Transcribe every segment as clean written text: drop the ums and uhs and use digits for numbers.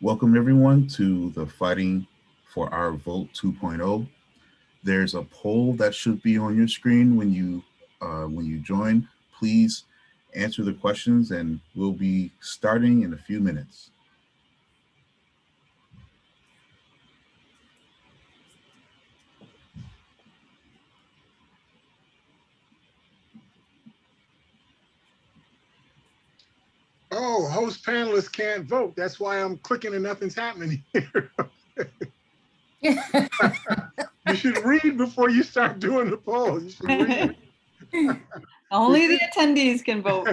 Welcome everyone to the Fighting for Our Vote 2.0. There's a poll that should be on your screen when you join. Please answer the questions, and we'll be starting in a few minutes. Oh, host panelists can't vote. That's why I'm clicking and nothing's happening here. You should read before you start doing the poll. You should read. Only the attendees can vote.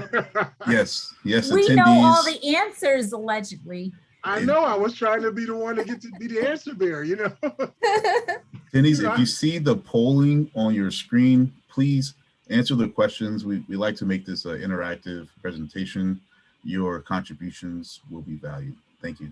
Yes, We attendees. know all the answers, allegedly. I know. I was trying to be the one to get to be the answer bearer, Attendees, if you see the polling on your screen, please answer the questions. We like to make this an interactive presentation. Your contributions will be valued. Thank you.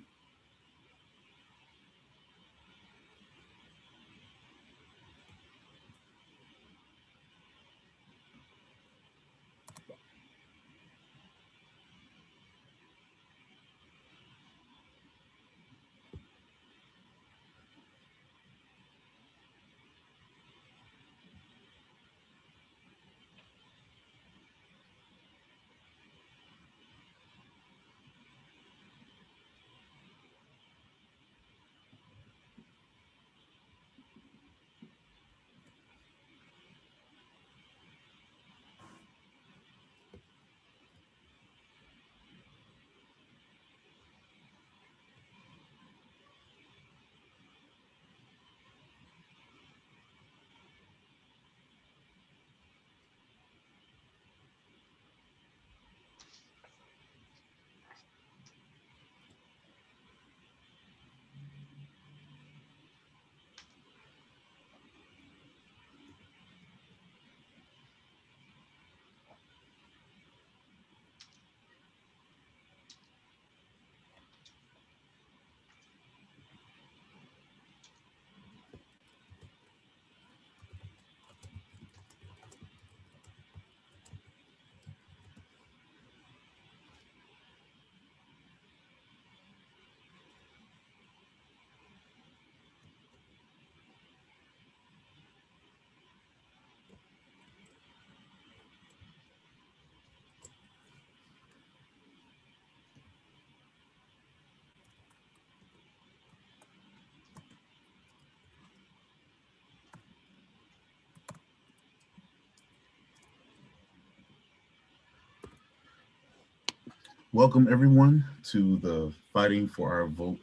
Welcome everyone to the Fighting for Our Vote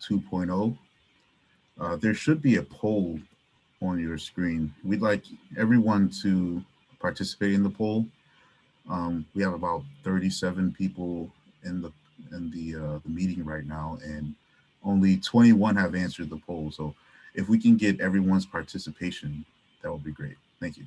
2.0. There should be a poll on your screen. We'd like everyone to participate in the poll. We have about 37 people in the meeting right now, and only 21 have answered the poll. So if we can get everyone's participation, that would be great. Thank you.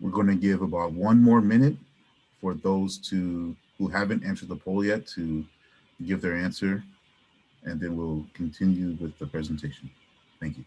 We're going to give about 1 more minute for those who haven't answered the poll yet to give their answer, and then we'll continue with the presentation. Thank you.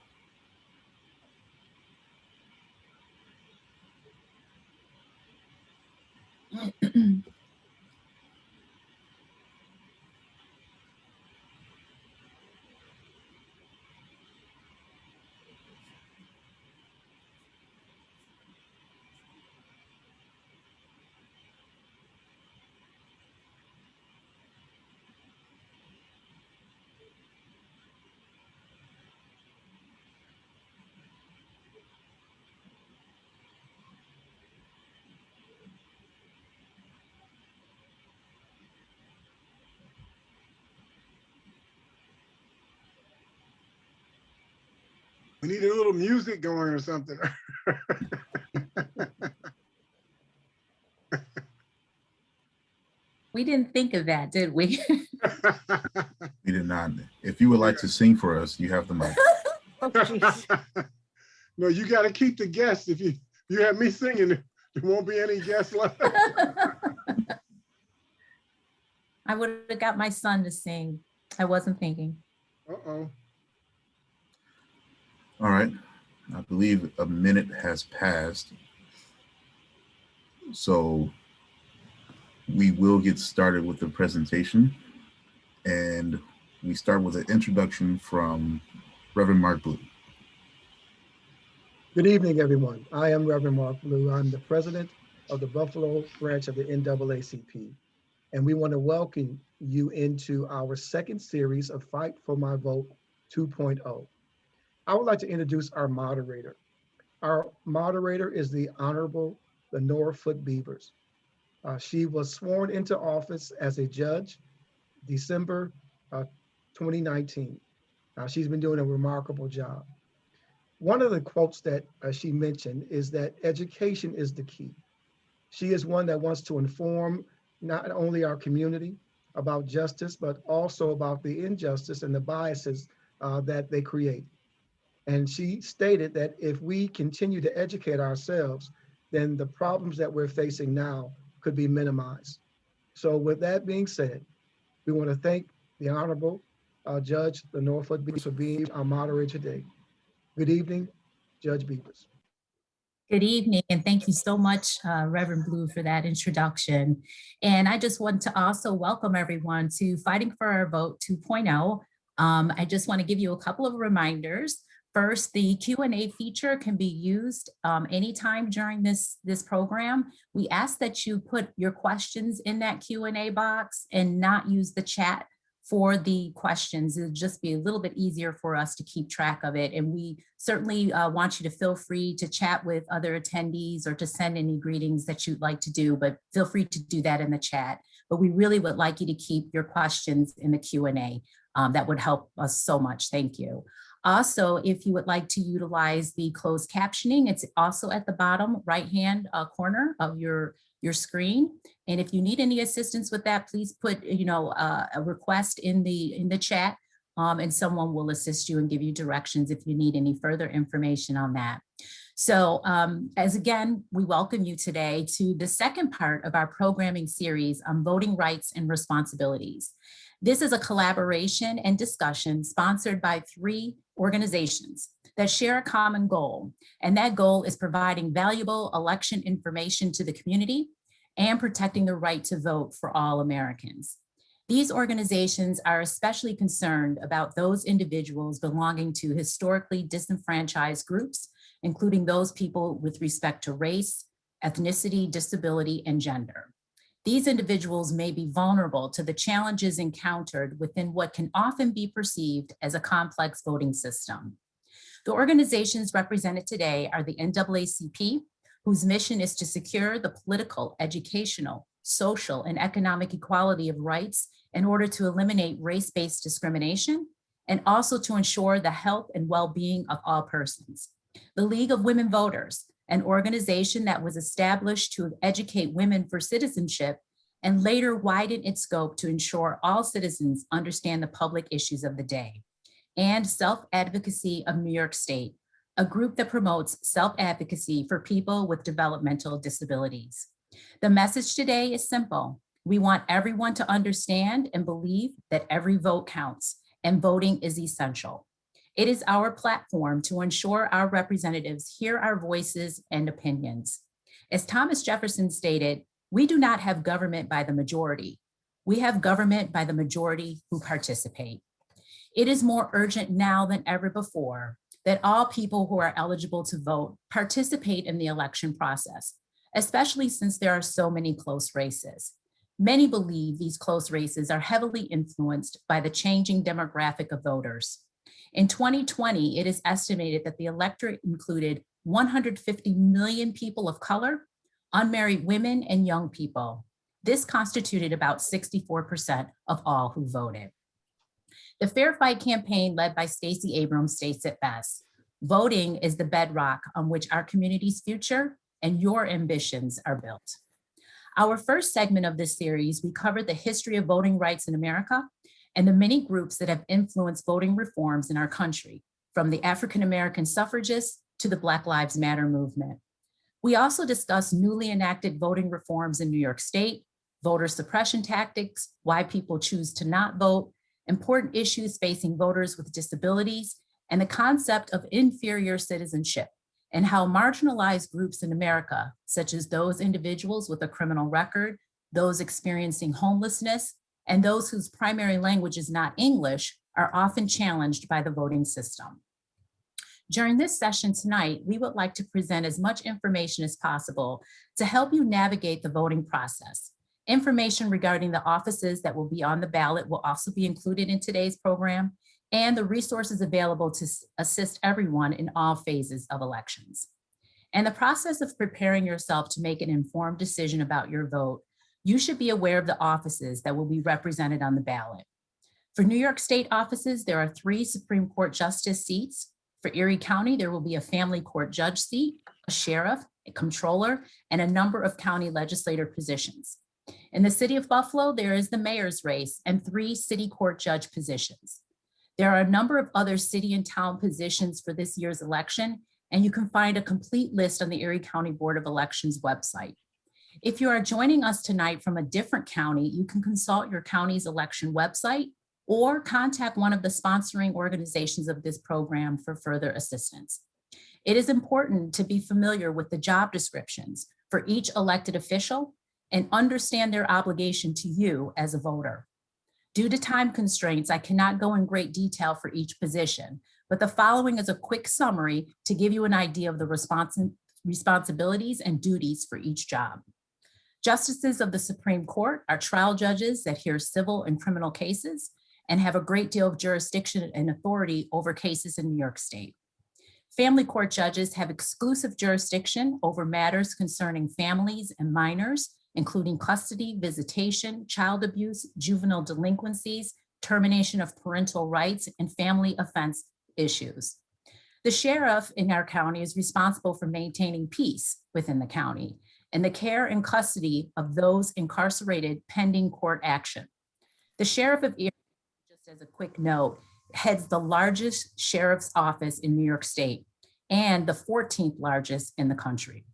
We need a little music going or something. We didn't think of that, did we? We did not. If you would like to sing for us, you have the mic. Oh, jeez. No, you got to keep the guests. If you have me singing, there won't be any guests left. I would have got my son to sing. I wasn't thinking. Uh-oh. All right. I believe a minute has passed. So we will get started with the presentation. And we start with an introduction from Reverend Mark Blue. Good evening, everyone. I am Reverend Mark Blue. I'm the president of the Buffalo branch of the NAACP. And we want to welcome you into our second series of Fight for My Vote 2.0. I would like to introduce our moderator. Our moderator is the Honorable Lenore Foote Beavers. She was sworn into office as a judge December 2019. She's been doing a remarkable job. One of the quotes that she mentioned is that education is the key. She is one that wants to inform not only our community about justice, but also about the injustice and the biases that they create. And she stated that if we continue to educate ourselves, then the problems that we're facing now could be minimized. So with that being said, we want to thank the Honorable Judge Lenore Foote Beavers for being our moderator today. Good evening, Judge Beavers. Good evening, and thank you so much, Reverend Blue, for that introduction. And I just want to also welcome everyone to Fighting for Our Vote 2.0. I just want to give you a couple of reminders. First, the Q&A feature can be used anytime during this program. We ask that you put your questions in that Q&A box and not use the chat for the questions. It'll just be a little bit easier for us to keep track of it. And we certainly want you to feel free to chat with other attendees or to send any greetings that you'd like to do, but feel free to do that in the chat. But we really would like you to keep your questions in the Q&A. That would help us so much. Thank you. Also, if you would like to utilize the closed captioning, it's also at the bottom right-hand corner of your screen. And if you need any assistance with that, please put a request in the chat, and someone will assist you and give you directions if you need any further information on that. So as again, we welcome you today to the second part of our programming series on voting rights and responsibilities. This is a collaboration and discussion sponsored by 3 organizations that share a common goal, and that goal is providing valuable election information to the community and protecting the right to vote for all Americans. These organizations are especially concerned about those individuals belonging to historically disenfranchised groups, including those people with respect to race, ethnicity, disability, and gender. These individuals may be vulnerable to the challenges encountered within what can often be perceived as a complex voting system. The organizations represented today are the NAACP, whose mission is to secure the political, educational, social, and economic equality of rights in order to eliminate race-based discrimination and also to ensure the health and well-being of all persons. The League of Women Voters, an organization that was established to educate women for citizenship and later widen its scope to ensure all citizens understand the public issues of the day. And Self-Advocacy of New York State, a group that promotes self-advocacy for people with developmental disabilities. The message today is simple. We want everyone to understand and believe that every vote counts and voting is essential. It is our platform to ensure our representatives hear our voices and opinions. As Thomas Jefferson stated, we do not have government by the majority. We have government by the majority who participate. It is more urgent now than ever before that all people who are eligible to vote participate in the election process, especially since there are so many close races. Many believe these close races are heavily influenced by the changing demographic of voters. In 2020, it is estimated that the electorate included 150 million people of color, unmarried women, and young people. This constituted about 64% of all who voted. The Fair Fight campaign led by Stacey Abrams states it best. Voting is the bedrock on which our community's future and your ambitions are built. Our first segment of this series, we covered the history of voting rights in America and the many groups that have influenced voting reforms in our country, from the African-American suffragists to the Black Lives Matter movement. We also discussed newly enacted voting reforms in New York State, voter suppression tactics, why people choose to not vote, important issues facing voters with disabilities, and the concept of inferior citizenship, and how marginalized groups in America, such as those individuals with a criminal record, those experiencing homelessness, and those whose primary language is not English, are often challenged by the voting system. During this session tonight, we would like to present as much information as possible to help you navigate the voting process. Information regarding the offices that will be on the ballot will also be included in today's program, and the resources available to assist everyone in all phases of elections. And the process of preparing yourself to make an informed decision about your vote, you should be aware of the offices that will be represented on the ballot. For New York State offices, there are 3 Supreme Court justice seats. For Erie County, there will be a family court judge seat, a sheriff, a controller, and a number of county legislator positions. In the city of Buffalo, there is the mayor's race and 3 city court judge positions. There are a number of other city and town positions for this year's election, and you can find a complete list on the Erie County Board of Elections website. If you are joining us tonight from a different county, you can consult your county's election website or contact one of the sponsoring organizations of this program for further assistance. It is important to be familiar with the job descriptions for each elected official and understand their obligation to you as a voter. Due to time constraints, I cannot go in great detail for each position, but the following is a quick summary to give you an idea of the responsibilities and duties for each job. Justices of the Supreme Court are trial judges that hear civil and criminal cases and have a great deal of jurisdiction and authority over cases in New York State. Family court judges have exclusive jurisdiction over matters concerning families and minors, including custody, visitation, child abuse, juvenile delinquencies, termination of parental rights, and family offense issues. The sheriff in our county is responsible for maintaining peace within the county and the care and custody of those incarcerated pending court action. The sheriff of Erie, just as a quick note, heads the largest sheriff's office in New York State and the 14th largest in the country.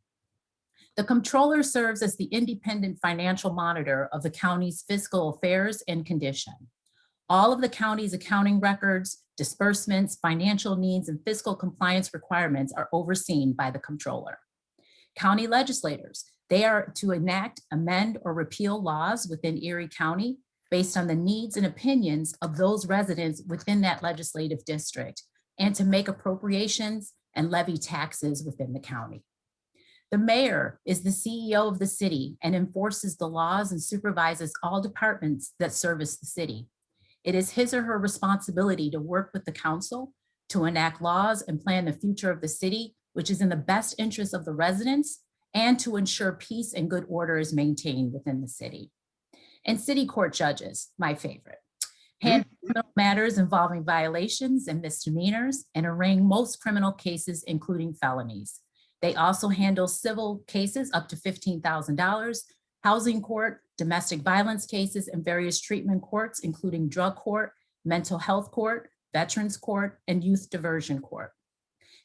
The comptroller serves as the independent financial monitor of the county's fiscal affairs and condition. All of the county's accounting records, disbursements, financial needs, and fiscal compliance requirements are overseen by the comptroller. County legislators, they are to enact, amend, or repeal laws within Erie County based on the needs and opinions of those residents within that legislative district, and to make appropriations and levy taxes within the county. The mayor is the CEO of the city and enforces the laws and supervises all departments that service the city. It is his or her responsibility to work with the council to enact laws and plan the future of the city, which is in the best interest of the residents, and to ensure peace and good order is maintained within the city. And city court judges, my favorite, handle criminal matters involving violations and misdemeanors and arraign most criminal cases, including felonies. They also handle civil cases up to $15,000, housing court, domestic violence cases, and various treatment courts, including drug court, mental health court, veterans court, and youth diversion court.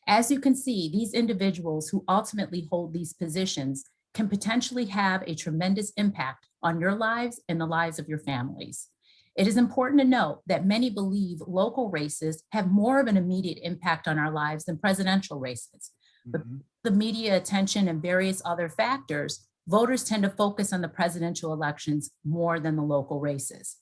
As you can see, these individuals who ultimately hold these positions can potentially have a tremendous impact on your lives and the lives of your families. It is important to note that many believe local races have more of an immediate impact on our lives than presidential races. But the media attention and various other factors, voters tend to focus on the presidential elections more than the local races.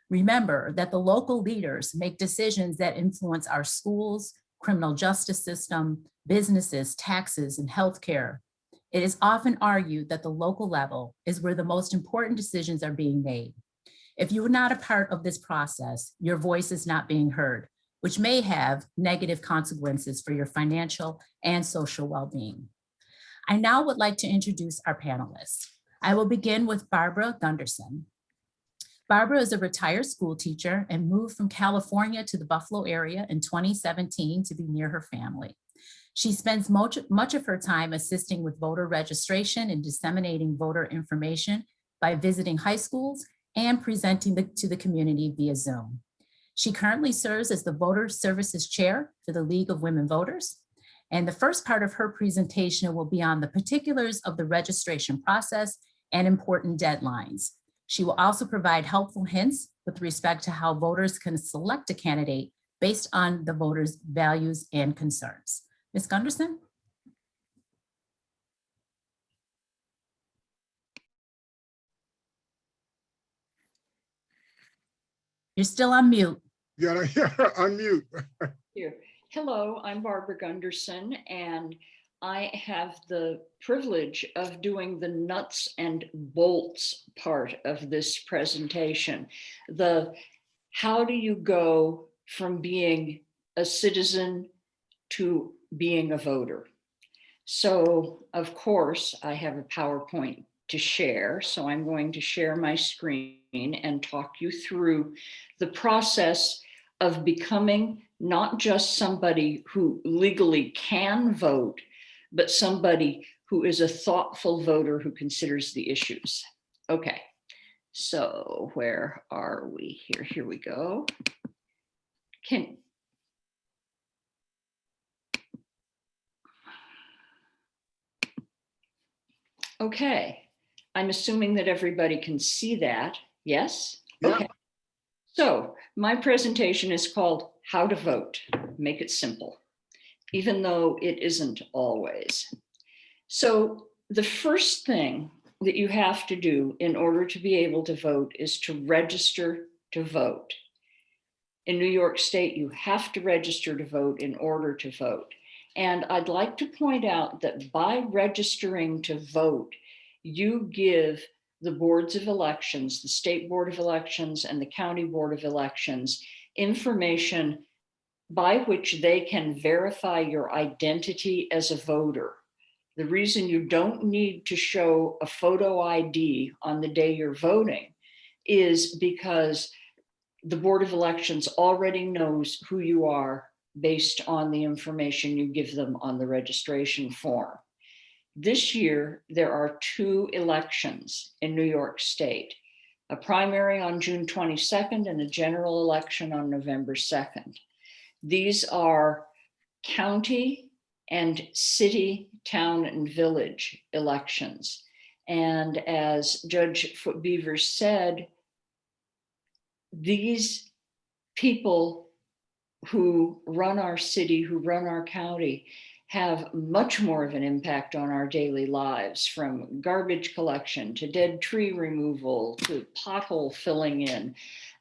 Remember that the local leaders make decisions that influence our schools, criminal justice system, businesses, taxes, and healthcare. It is often argued that the local level is where the most important decisions are being made. If you are not a part of this process, your voice is not being heard, which may have negative consequences for your financial and social well-being. I now would like to introduce our panelists. I will begin with Barbara Gunderson. Barbara is a retired school teacher and moved from California to the Buffalo area in 2017 to be near her family. She spends much of her time assisting with voter registration and disseminating voter information by visiting high schools and presenting to the community via Zoom. She currently serves as the Voter Services Chair for the League of Women Voters. And the first part of her presentation will be on the particulars of the registration process and important deadlines. She will also provide helpful hints with respect to how voters can select a candidate based on the voters' values and concerns. Ms. Gunderson? You're still on mute. Yeah, unmute. Here. Hello, I'm Barbara Gunderson, and I have the privilege of doing the nuts and bolts part of this presentation. The how do you go from being a citizen to being a voter? So, of course, I have a PowerPoint to share, so I'm going to share my screen and talk you through the process of becoming not just somebody who legally can vote, but somebody who is a thoughtful voter who considers the issues. Okay, so where are we here? Here we go. Okay, I'm assuming that everybody can see that. Yes? Yeah. Okay. So my presentation is called How to Vote, Make It Simple, even though it isn't always. So the first thing that you have to do in order to be able to vote is to register to vote. In New York State, you have to register to vote in order to vote. And I'd like to point out that by registering to vote, you give the boards of elections, the State Board of Elections and the County Board of Elections, information by which they can verify your identity as a voter. The reason you don't need to show a photo ID on the day you're voting is because the Board of Elections already knows who you are based on the information you give them on the registration form. This year, there are 2 elections in New York State, a primary on June 22nd and a general election on November 2nd. These are county and city, town, and village elections. And as Judge Footbeaver said, these people who run our city, who run our county, have much more of an impact on our daily lives, from garbage collection to dead tree removal to pothole filling in,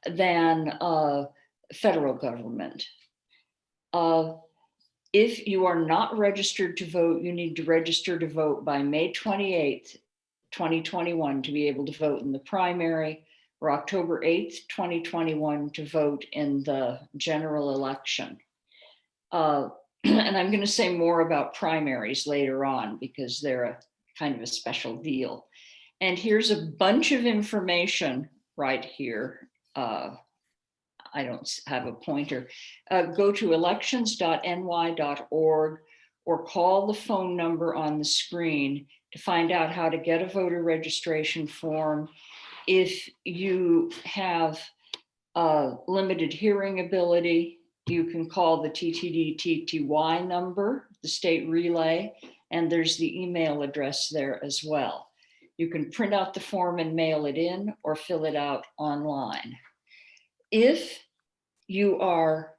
than federal government. If you are not registered to vote, you need to register to vote by May 28th, 2021 to be able to vote in the primary, or October 8th, 2021 to vote in the general election. And I'm going to say more about primaries later on because they're a kind of a special deal. And here's a bunch of information right here. I don't have a pointer. Go to elections.ny.org or call the phone number on the screen to find out how to get a voter registration form. If you have limited hearing ability, You can call the TTD-TTY number, the state relay, and there's the email address there as well. You can print out the form and mail it in or fill it out online. If you are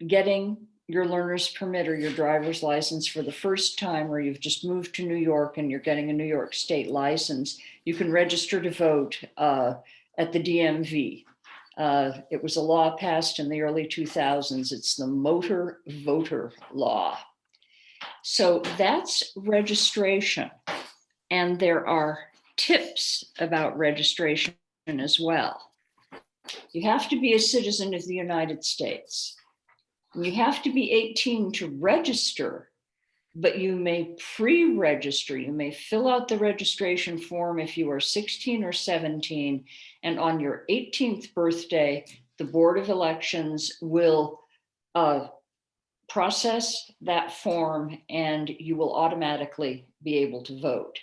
getting your learner's permit or your driver's license for the first time, or you've just moved to New York and you're getting a New York state license, you can register to vote at the DMV. It was a law passed in the early 2000s. It's the motor voter law. So that's registration. And there are tips about registration as well. You have to be a citizen of the United States. You have to be 18 to register, but you may pre-register. You may fill out the registration form if you are 16 or 17, and on your 18th birthday, the Board of Elections will process that form and you will automatically be able to vote.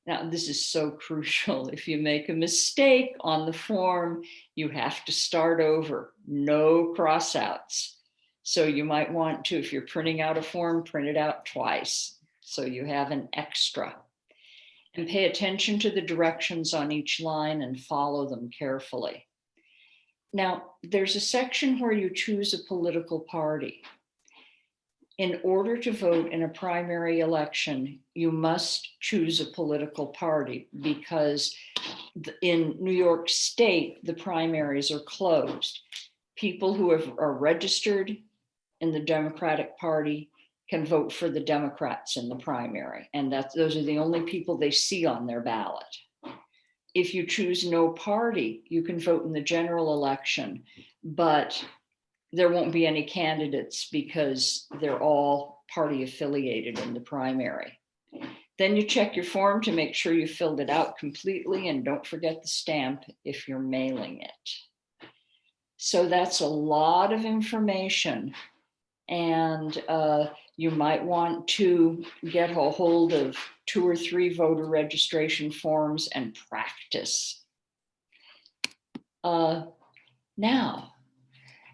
Now, this is so crucial. If you make a mistake on the form, you have to start over, no crossouts. So you might want to, if you're printing out a form, print it out twice, so you have an extra. And pay attention to the directions on each line and follow them carefully. Now, there's a section where you choose a political party. In order to vote in a primary election, you must choose a political party because in New York State, the primaries are closed. People who are registered in the Democratic Party can vote for the Democrats in the primary, and those are the only people they see on their ballot. If you choose no party, you can vote in the general election, but there won't be any candidates because they're all party affiliated in the primary. Then you check your form to make sure you filled it out completely, and don't forget the stamp if you're mailing it. So that's a lot of information, and you might want to get a hold of 2 or 3 voter registration forms and practice. Now,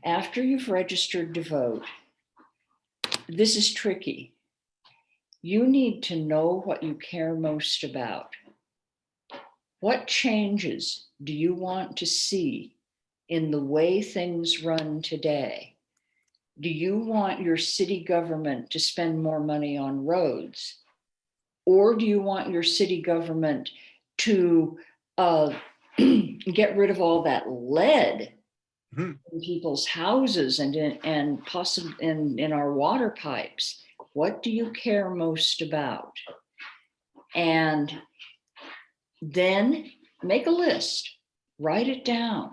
after you've registered to vote, this is tricky. You need to know what you care most about. What changes do you want to see in the way things run today? Do you want your city government to spend more money on roads? Or do you want your city government to get rid of all that lead in people's houses and possibly in our water pipes? What do you care most about? And then make a list, write it down.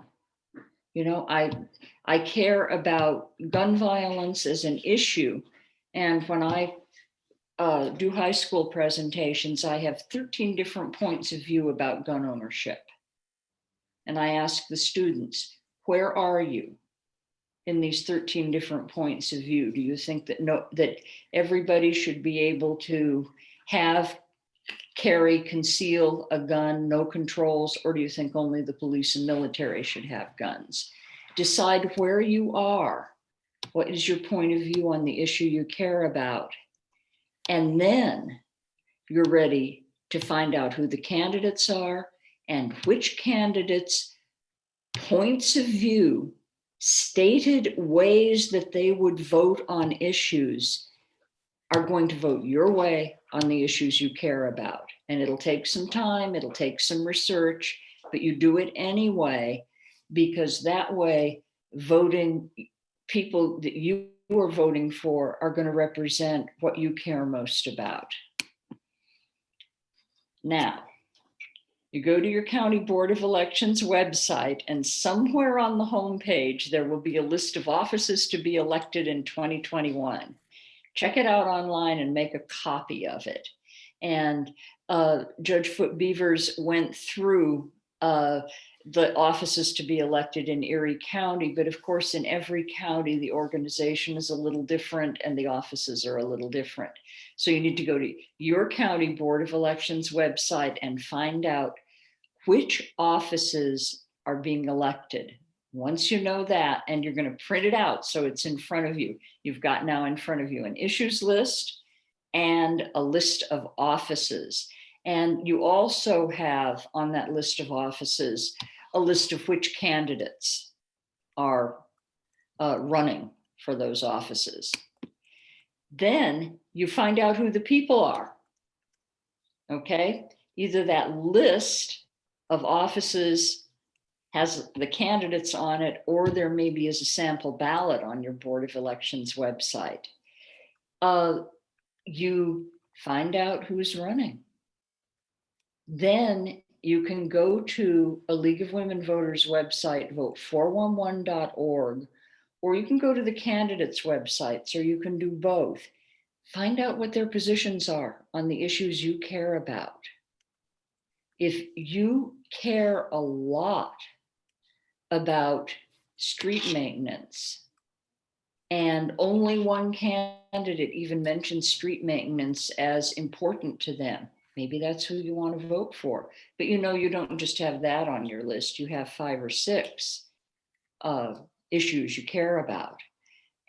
You know, I care about gun violence as an issue. And when I do high school presentations, I have 13 different points of view about gun ownership. And I ask the students, where are you in these 13 different points of view? Do you think that everybody should be able to carry, conceal a gun, no controls, or do you think only the police and military should have guns? Decide where you are. What is your point of view on the issue you care about? And then you're ready to find out who the candidates are and which candidates' points of view, stated ways that they would vote on issues, are going to vote your way on the issues you care about. And it'll take some time, it'll take some research, but you do it anyway, because that way voting, people that you are voting for are going to represent what you care most about. Now, you go to your County Board of Elections website, and somewhere on the homepage, there will be a list of offices to be elected in 2021. Check it out online and make a copy of it. And Judge Foote Beavers went through the offices to be elected in Erie County, but of course in every county, the organization is a little different and the offices are a little different. So you need to go to your County Board of Elections website and find out which offices are being elected. Once you know that, and you're going to print it out so it's in front of you, you've got now in front of you an issues list and a list of offices. And you also have on that list of offices a list of which candidates are running for those offices. Then you find out who the people are. Okay, either that list of offices has the candidates on it, or there maybe is a sample ballot on your Board of Elections website. You find out who's running. Then you can go to a League of Women Voters website, vote411.org, or you can go to the candidates' websites, or you can do both. Find out what their positions are on the issues you care about. If you care a lot about street maintenance, and only one candidate even mentions street maintenance as important to them, maybe that's who you want to vote for. But you know, you don't just have that on your list. You have 5 or 6 issues you care about.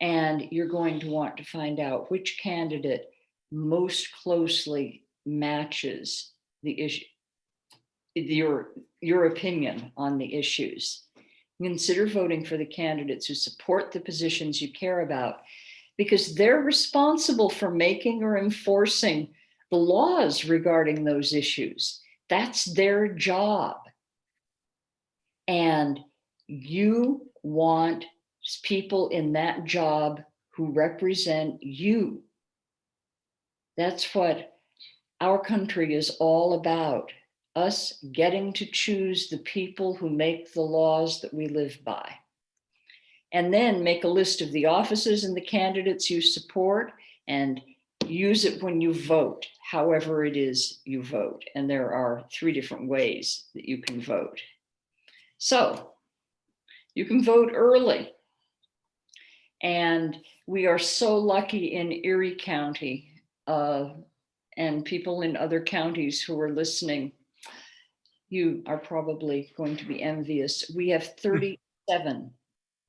And you're going to want to find out which candidate most closely matches the issue, your opinion on the issues. Consider voting for the candidates who support the positions you care about, because they're responsible for making or enforcing the laws regarding those issues. That's their job. And you want people in that job who represent you. That's what our country is all about. Us getting to choose the people who make the laws that we live by. And then make a list of the offices and the candidates you support, and use it when you vote, however it is you vote. And there are 3 different ways that you can vote. So you can vote early. And we are so lucky in Erie County, and people in other counties who are listening, you are probably going to be envious. We have 37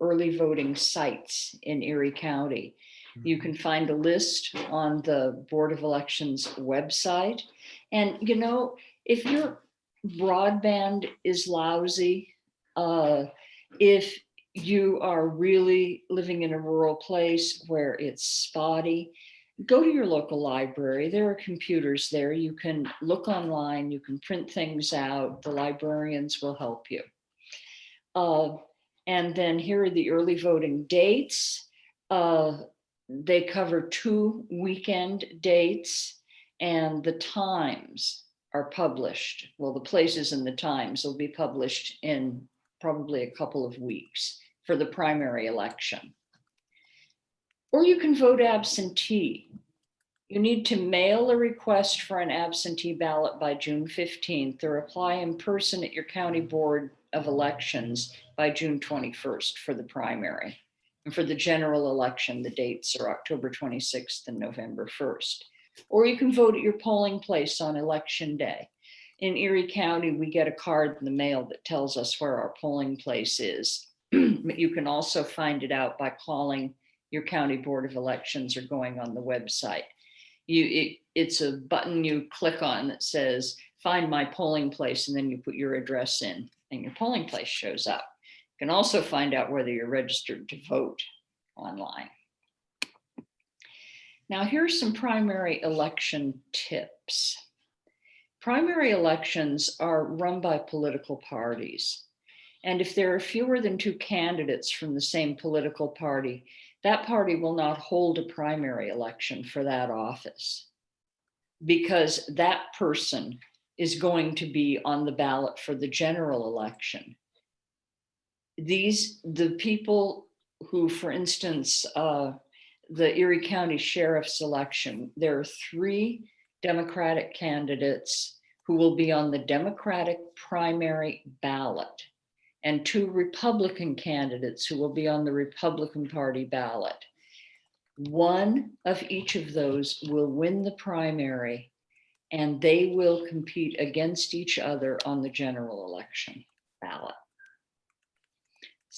early voting sites in Erie County. You can find a list on the Board of Elections website. And you know, if your broadband is lousy, if you are really living in a rural place where it's spotty, go to your local library. There are computers there. You can look online, you can print things out. The librarians will help you. And then here are the early voting dates. They cover 2 weekend dates, and the times are published. Well, the places and the times will be published in probably a couple of weeks for the primary election. Or you can vote absentee. You need to mail a request for an absentee ballot by June 15th, or apply in person at your county board of elections by June 21st for the primary. And for the general election, the dates are October 26th and November 1st. Or you can vote at your polling place on election day. In Erie County, we get a card in the mail that tells us where our polling place is. But you can also find it out by calling your county board of elections or going on the website. It's a button you click on that says, find my polling place, and then you put your address in and your polling place shows up. You can also find out whether you're registered to vote online. Now, here's some primary election tips. Primary elections are run by political parties. And if there are fewer than 2 candidates from the same political party, that party will not hold a primary election for that office, because that person is going to be on the ballot for the general election. The people who, for instance, the Erie County Sheriff's election, there are 3 Democratic candidates who will be on the Democratic primary ballot, and 2 Republican candidates who will be on the Republican Party ballot. One of each of those will win the primary, and they will compete against each other on the general election ballot.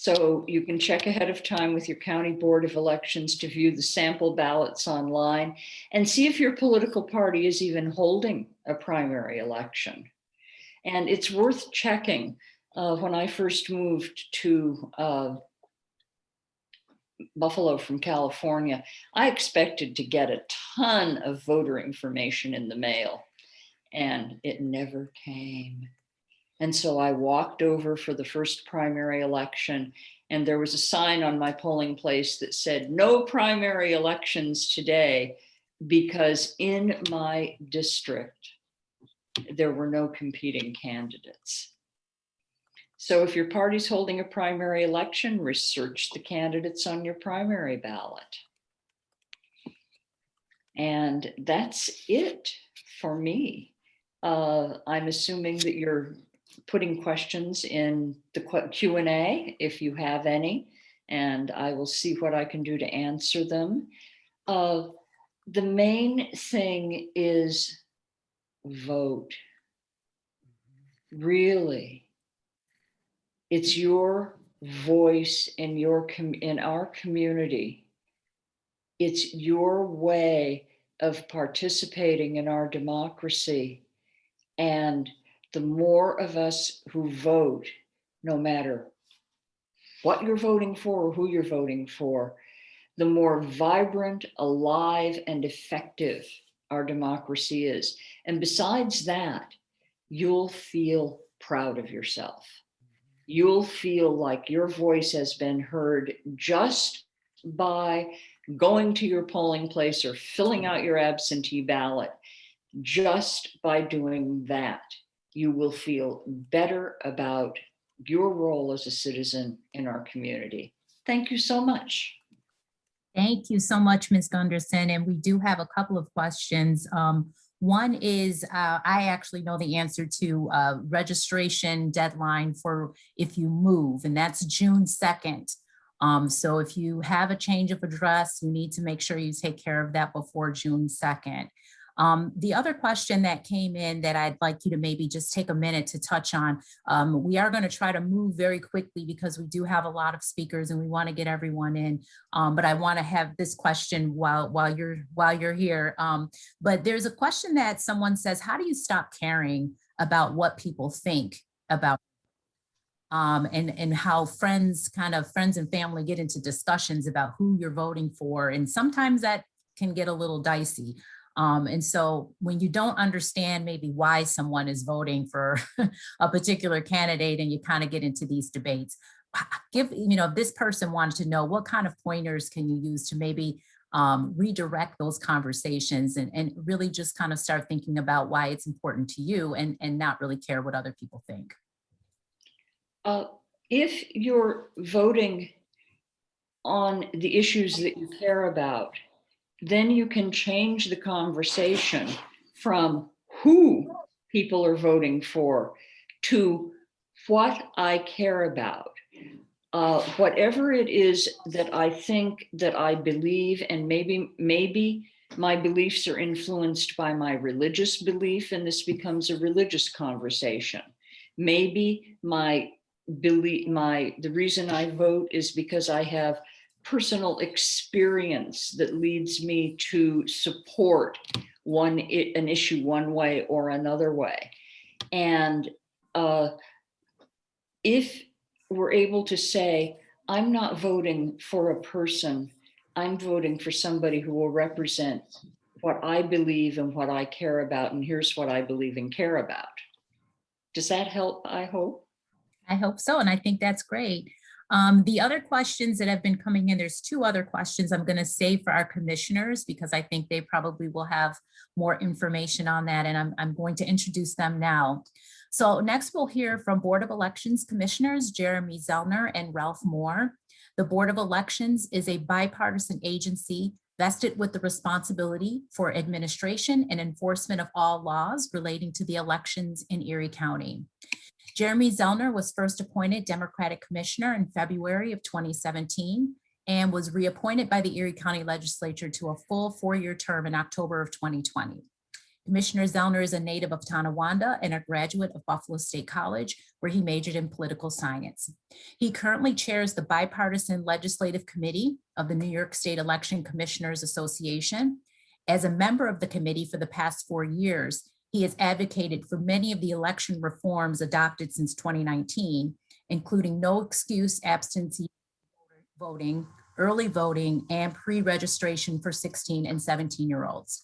So you can check ahead of time with your County Board of Elections to view the sample ballots online and see if your political party is even holding a primary election. And it's worth checking. When I first moved to Buffalo from California, I expected to get a ton of voter information in the mail, and it never came. And so I walked over for the first primary election, and there was a sign on my polling place that said, "No primary elections today," because in my district, there were no competing candidates. So if your party's holding a primary election, research the candidates on your primary ballot. And that's it for me. I'm assuming that you're putting questions in the Q&A if you have any, and I will see what I can do to answer them. The main thing is vote. Really. It's your voice in our community. It's your way of participating in our democracy. And the more of us who vote, no matter what you're voting for or who you're voting for, the more vibrant, alive, and effective our democracy is. And besides that, you'll feel proud of yourself. You'll feel like your voice has been heard just by going to your polling place or filling out your absentee ballot. Just by doing that, you will feel better about your role as a citizen in our community. Thank you so much. Thank you so much, Ms. Gunderson. And we do have a couple of questions. One is, I actually know the answer to registration deadline for if you move, and that's June 2nd. So if you have a change of address, you need to make sure you take care of that before June 2nd. The other question that came in that I'd like you to maybe just take a minute to touch on, we are going to try to move very quickly because we do have a lot of speakers and we want to get everyone in. But I want to have this question while you're here. But there's a question that someone says, how do you stop caring about what people think about and how friends and family get into discussions about who you're voting for, and sometimes that can get a little dicey. And so when you don't understand maybe why someone is voting for a particular candidate and you kind of get into these debates, if this person wanted to know what kind of pointers can you use to maybe redirect those conversations and really just kind of start thinking about why it's important to you and not really care what other people think. If you're voting on the issues that you care about, then you can change the conversation from who people are voting for to what I care about. Whatever it is that I think, that I believe, and maybe my beliefs are influenced by my religious belief, and this becomes a religious conversation. Maybe the reason I vote is because I have personal experience that leads me to support an issue one way or another way. And if we're able to say, I'm not voting for a person, I'm voting for somebody who will represent what I believe and what I care about, and here's what I believe and care about. Does that help, I hope? I hope so, and I think that's great. The other questions that have been coming in, there's two other questions I'm going to save for our commissioners because I think they probably will have more information on that, and I'm going to introduce them now. So next we'll hear from Board of Elections Commissioners Jeremy Zellner and Ralph Moore. The Board of Elections is a bipartisan agency vested with the responsibility for administration and enforcement of all laws relating to the elections in Erie County. Jeremy Zellner was first appointed Democratic Commissioner in February of 2017 and was reappointed by the Erie County Legislature to a full 4-year term in October of 2020. Commissioner Zellner is a native of Tonawanda and a graduate of Buffalo State College, where he majored in political science. He currently chairs the bipartisan legislative committee of the New York State Election Commissioners Association. As a member of the committee for the past 4 years, he has advocated for many of the election reforms adopted since 2019, including no excuse absentee voting, early voting, and pre-registration for 16 and 17-year-olds.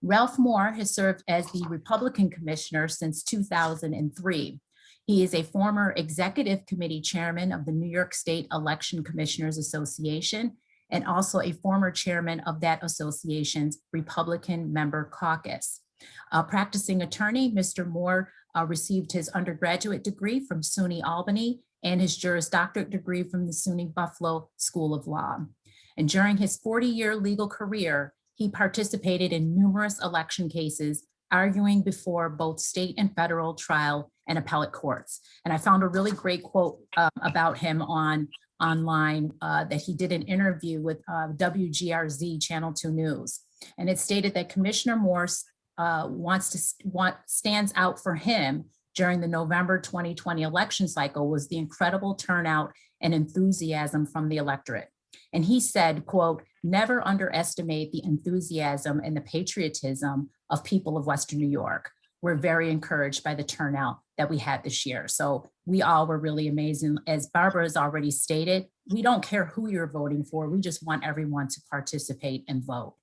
Ralph Moore has served as the Republican Commissioner since 2003. He is a former Executive Committee Chairman of the New York State Election Commissioners Association and also a former chairman of that association's Republican Member Caucus. A practicing attorney, Mr. Moore received his undergraduate degree from SUNY Albany and his Juris Doctorate degree from the SUNY Buffalo School of Law. And during his 40-year legal career, he participated in numerous election cases, arguing before both state and federal trial and appellate courts. And I found a really great quote about him online that he did an interview with WGRZ Channel 2 News. And it stated that Commissioner Morse stands out for him during the November 2020 election cycle was the incredible turnout and enthusiasm from the electorate. And he said, quote, "Never underestimate the enthusiasm and the patriotism of people of Western New York. We're very encouraged by the turnout that we had this year." So we all were really amazing. As Barbara has already stated, we don't care who you're voting for. We just want everyone to participate and vote.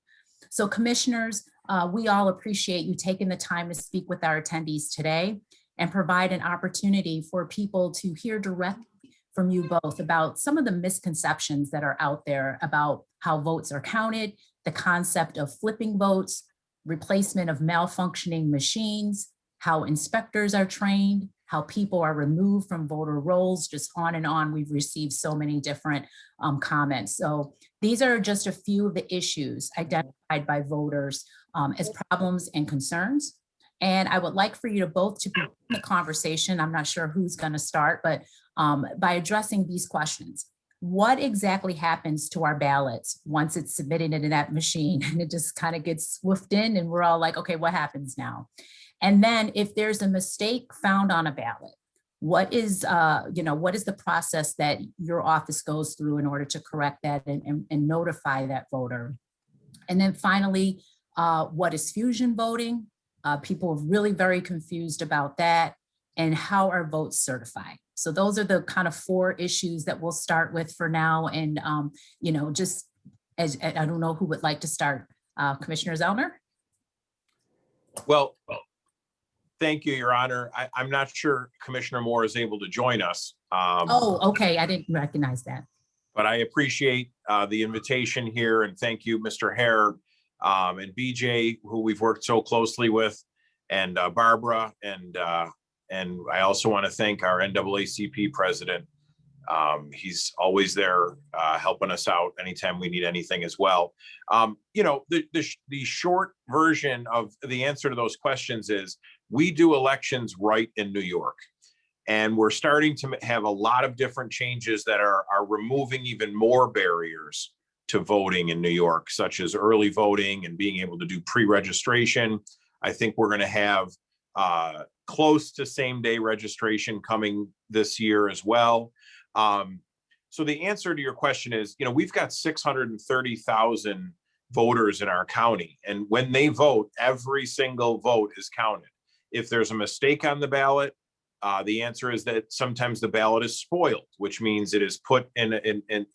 So commissioners, we all appreciate you taking the time to speak with our attendees today and provide an opportunity for people to hear directly from you both about some of the misconceptions that are out there about how votes are counted, the concept of flipping votes, replacement of malfunctioning machines, how inspectors are trained, how people are removed from voter rolls, just on and on. We've received so many different comments. So these are just a few of the issues identified by voters as problems and concerns. And I would like for you to both to begin the conversation. I'm not sure who's going to start, but by addressing these questions. What exactly happens to our ballots once it's submitted into that machine and it just kind of gets swooped in and we're all like, okay, what happens now? And then if there's a mistake found on a ballot, what is the process that your office goes through in order to correct that and notify that voter? And then finally, what is fusion voting? People are really very confused about that, and how are votes certified? So those are the kind of 4 issues that we'll start with for now. And, just as I don't know who would like to start. Commissioner Zellner? Well, thank you, Your Honor. I'm not sure Commissioner Moore is able to join us. Oh, okay. I didn't recognize that. But I appreciate the invitation here, and thank you, Mr. Hare, and BJ, who we've worked so closely with, and Barbara, and I also want to thank our NAACP president. He's always there helping us out anytime we need anything as well. The short version of the answer to those questions is we do elections right in New York. And we're starting to have a lot of different changes that are removing even more barriers to voting in New York, such as early voting and being able to do pre-registration. I think we're going to have close to same-day registration coming this year as well. So the answer to your question is, we've got 630,000 voters in our county, and when they vote, every single vote is counted. If there's a mistake on the ballot, the answer is that sometimes the ballot is spoiled, which means it is put in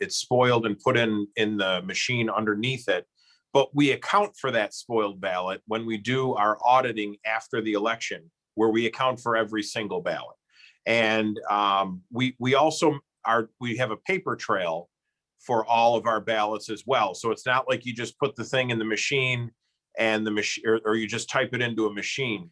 it's spoiled and put in the machine underneath it. But we account for that spoiled ballot when we do our auditing after the election, where we account for every single ballot. And we also have a paper trail for all of our ballots as well. So it's not like you just put the thing in the machine and the machine, or you just type it into a machine.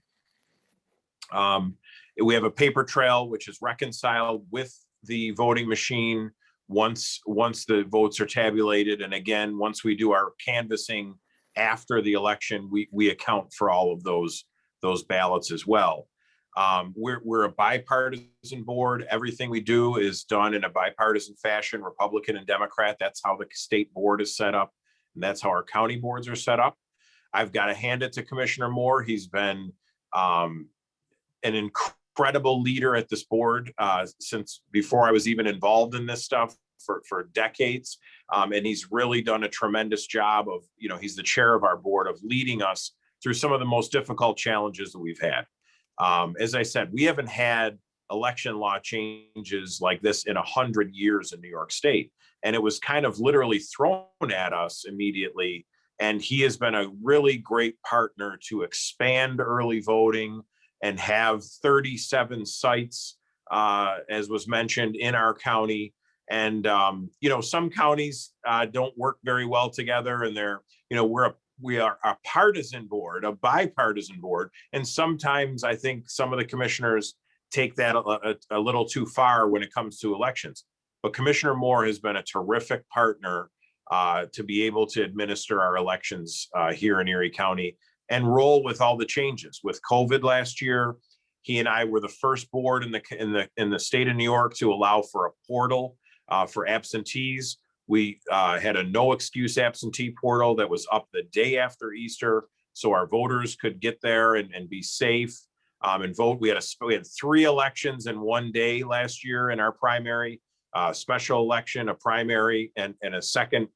We have a paper trail which is reconciled with the voting machine once the votes are tabulated. And again, once we do our canvassing after the election, we account for all of those ballots as well. We're a bipartisan board. Everything we do is done in a bipartisan fashion, Republican and Democrat. That's how the state board is set up, and that's how our county boards are set up. I've got to hand it to Commissioner Moore. He's been an incredible leader at this board since before I was even involved in this stuff for decades. And he's really done a tremendous job of, he's the chair of our board, of leading us through some of the most difficult challenges that we've had. As I said, we haven't had election law changes like this in 100 years in New York State. And it was kind of literally thrown at us immediately. And he has been a really great partner to expand early voting and have 37 sites, as was mentioned, in our county. And, some counties don't work very well together, and we are a partisan board, a bipartisan board. And sometimes I think some of the commissioners take that a little too far when it comes to elections. But Commissioner Moore has been a terrific partner to be able to administer our elections here in Erie County and roll with all the changes. With COVID last year, he and I were the first board in the state of New York to allow for a portal for absentees. We had a no excuse absentee portal that was up the day after Easter, so our voters could get there and be safe and vote. We had 3 elections in one day last year in our primary, special election, a primary, and a second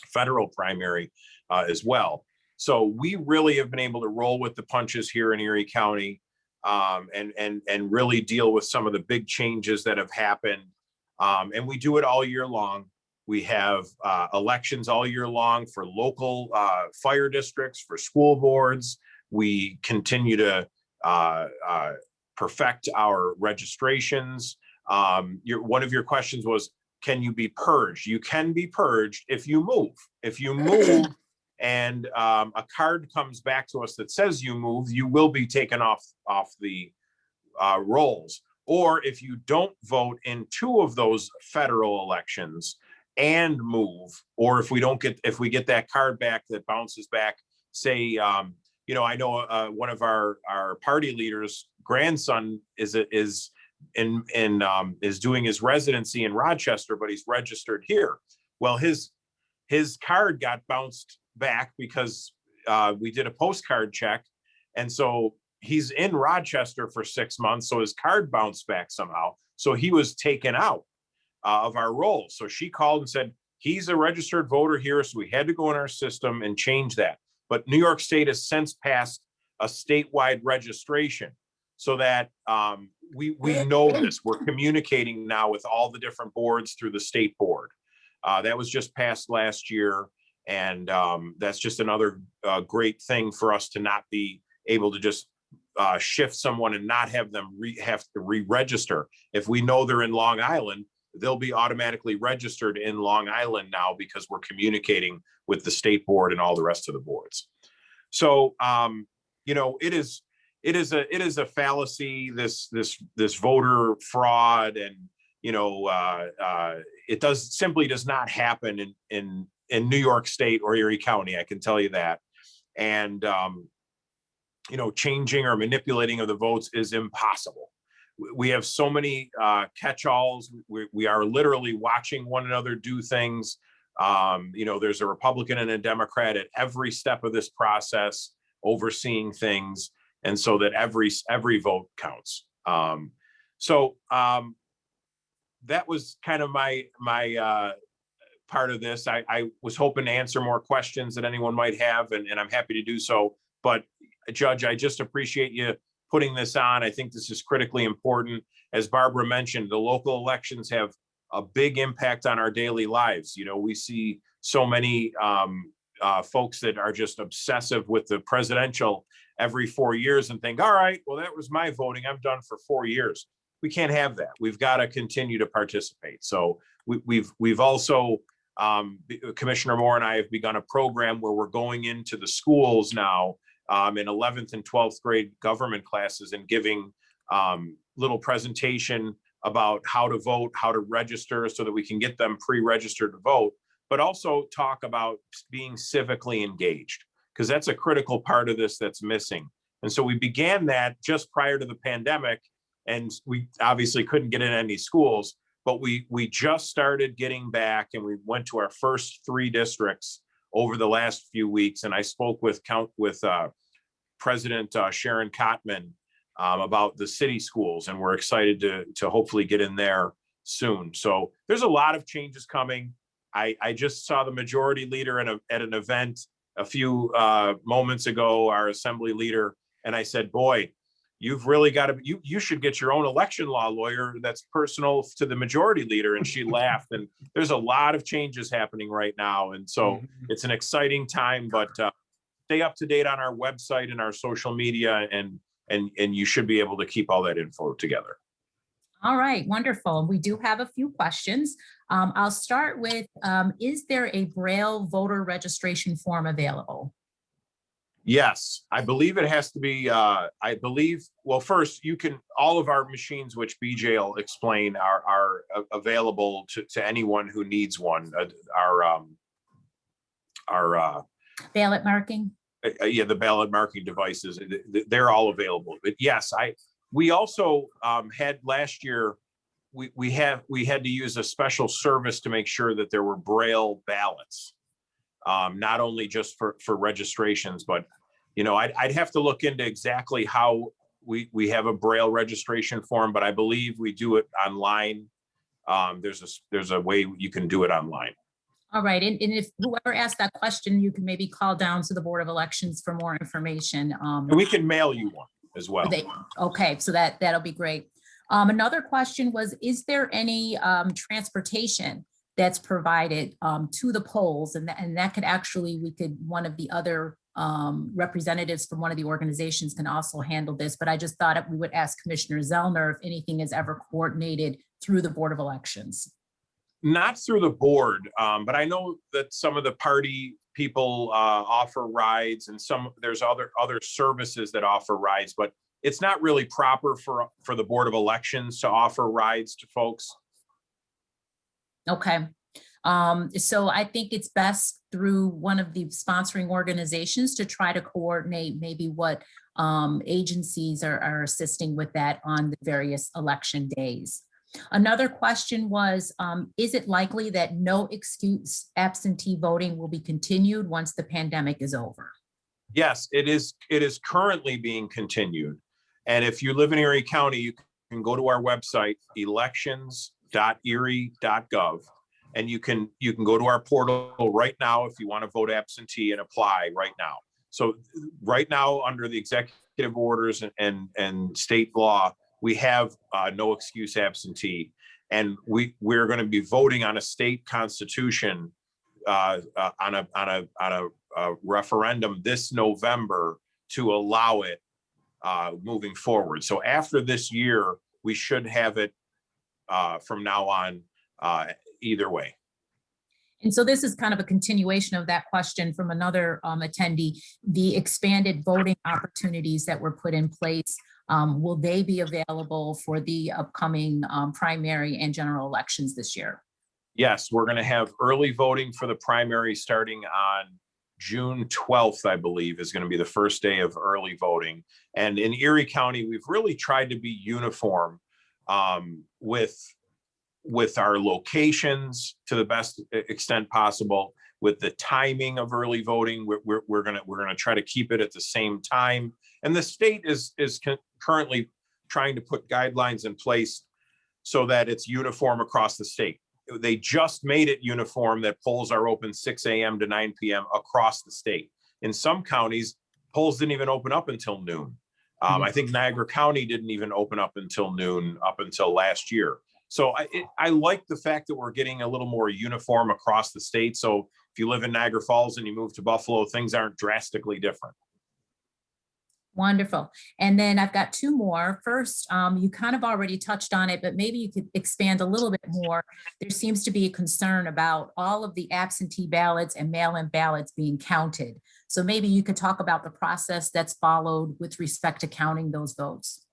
federal primary as well. So we really have been able to roll with the punches here in Erie County and really deal with some of the big changes that have happened. And we do it all year long. We have elections all year long for local fire districts, for school boards. We continue to perfect our registrations. One of your questions was, can you be purged? You can be purged if you move. If you move and a card comes back to us that says you moved, you will be taken off the rolls. Or if you don't vote in 2 of those federal elections and move, or if we get that card back that bounces back, say, I know one of our party leaders' grandson is doing his residency in Rochester, but he's registered here. Well, his card got bounced back because we did a postcard check, and so he's in Rochester for 6 months, so his card bounced back somehow. So he was taken out of our roll. So she called and said, he's a registered voter here, so we had to go in our system and change that. But New York State has since passed a statewide registration so that we know this. We're communicating now with all the different boards through the state board. That was just passed last year. And that's just another great thing for us to not be able to just shift someone and not have them have to re-register. If we know they're in Long Island, they'll be automatically registered in Long Island now because we're communicating with the state board and all the rest of the boards. So, it is a fallacy, this voter fraud, and it simply does not happen in New York State or Erie County. I can tell you that. And changing or manipulating of the votes is impossible. We have so many catch-alls. We are literally watching one another do things. There's a Republican and a Democrat at every step of this process overseeing things, and so that every vote counts. That was kind of my part of this. I was hoping to answer more questions that anyone might have, and I'm happy to do so. But Judge, I just appreciate you putting this on. I think this is critically important. As Barbara mentioned, the local elections have a big impact on our daily lives. We see so many folks that are just obsessive with the presidential every 4 years and think, all right, well, that was my voting. I'm done for 4 years. We can't have that. We've got to continue to participate. So we've also, Commissioner Moore and I have begun a program where we're going into the schools now in 11th and 12th grade government classes and giving little presentation about how to vote, how to register so that we can get them pre-registered to vote, but also talk about being civically engaged, because that's a critical part of this that's missing. And so we began that just prior to the pandemic, and we obviously couldn't get in any schools, but we just started getting back, and we went to our first 3 districts over the last few weeks. And I spoke with President Sharon Kottman about the city schools, and we're excited to hopefully get in there soon. So there's a lot of changes coming. I just saw the majority leader at an event a few moments ago, our assembly leader, and I said, boy, you've really got to, you should get your own election law lawyer that's personal to the majority leader. And she laughed. And there's a lot of changes happening right now. And so it's an exciting time, but stay up to date on our website and our social media, and you should be able to keep all that info together. All right, wonderful. We do have a few questions. I'll start with, is there a Braille voter registration form available? Yes, I believe it has to be, well, first, all of our machines, which BJ will explain, are available to anyone who needs one. Our Ballot marking? Yeah, the ballot marking devices, they're all available. But yes, we also had last year, we had to use a special service to make sure that there were Braille ballots. Not only just for registrations, but, I'd have to look into exactly how we have a Braille registration form, but I believe we do it online. There's a way you can do it online. All right, and if whoever asked that question, you can maybe call down to the Board of Elections for more information. And we can mail you one as well. Okay, so that'll be great. Another question was, is there any transportation that's provided to the polls? And that could actually, one of the other representatives from one of the organizations can also handle this, but I just thought we would ask Commissioner Zellner if anything is ever coordinated through the Board of Elections. Not through the board, but I know that some of the party people offer rides, and there's other services that offer rides, but it's not really proper for the Board of Elections to offer rides to folks. Okay. So I think it's best through one of the sponsoring organizations to try to coordinate maybe what agencies are assisting with that on the various election days. Another question was, is it likely that no excuse absentee voting will be continued once the pandemic is over? Yes, it is currently being continued. And if you live in Erie County, you can go to our website, elections.erie.gov, and you can go to our portal right now if you want to vote absentee and apply right now. So right now, under the executive orders and state law, we have no excuse absentee, and we're going to be voting on a state constitution on a referendum this November to allow it moving forward. So after this year, we should have it from now on either way. And so this is kind of a continuation of that question from another attendee, the expanded voting opportunities that were put in place. Will they be available for the upcoming primary and general elections this year? Yes, we're going to have early voting for the primary starting on June 12th, I believe, is going to be the first day of early voting. And in Erie County, we've really tried to be uniform with our locations to the best extent possible. With the timing of early voting, we're gonna try to keep it at the same time. And the state is currently trying to put guidelines in place so that it's uniform across the state. They just made it uniform that polls are open 6 a.m. to 9 p.m. across the state. In some counties, polls didn't even open up until noon. I think Niagara County didn't even open up until noon up until last year. So I like the fact that we're getting a little more uniform across the state. So if you live in Niagara Falls and you move to Buffalo, things aren't drastically different. Wonderful. And then I've got two more. First, you kind of already touched on it, but maybe you could expand a little bit more. There seems to be a concern about all of the absentee ballots and mail-in ballots being counted. So maybe you could talk about the process that's followed with respect to counting those votes.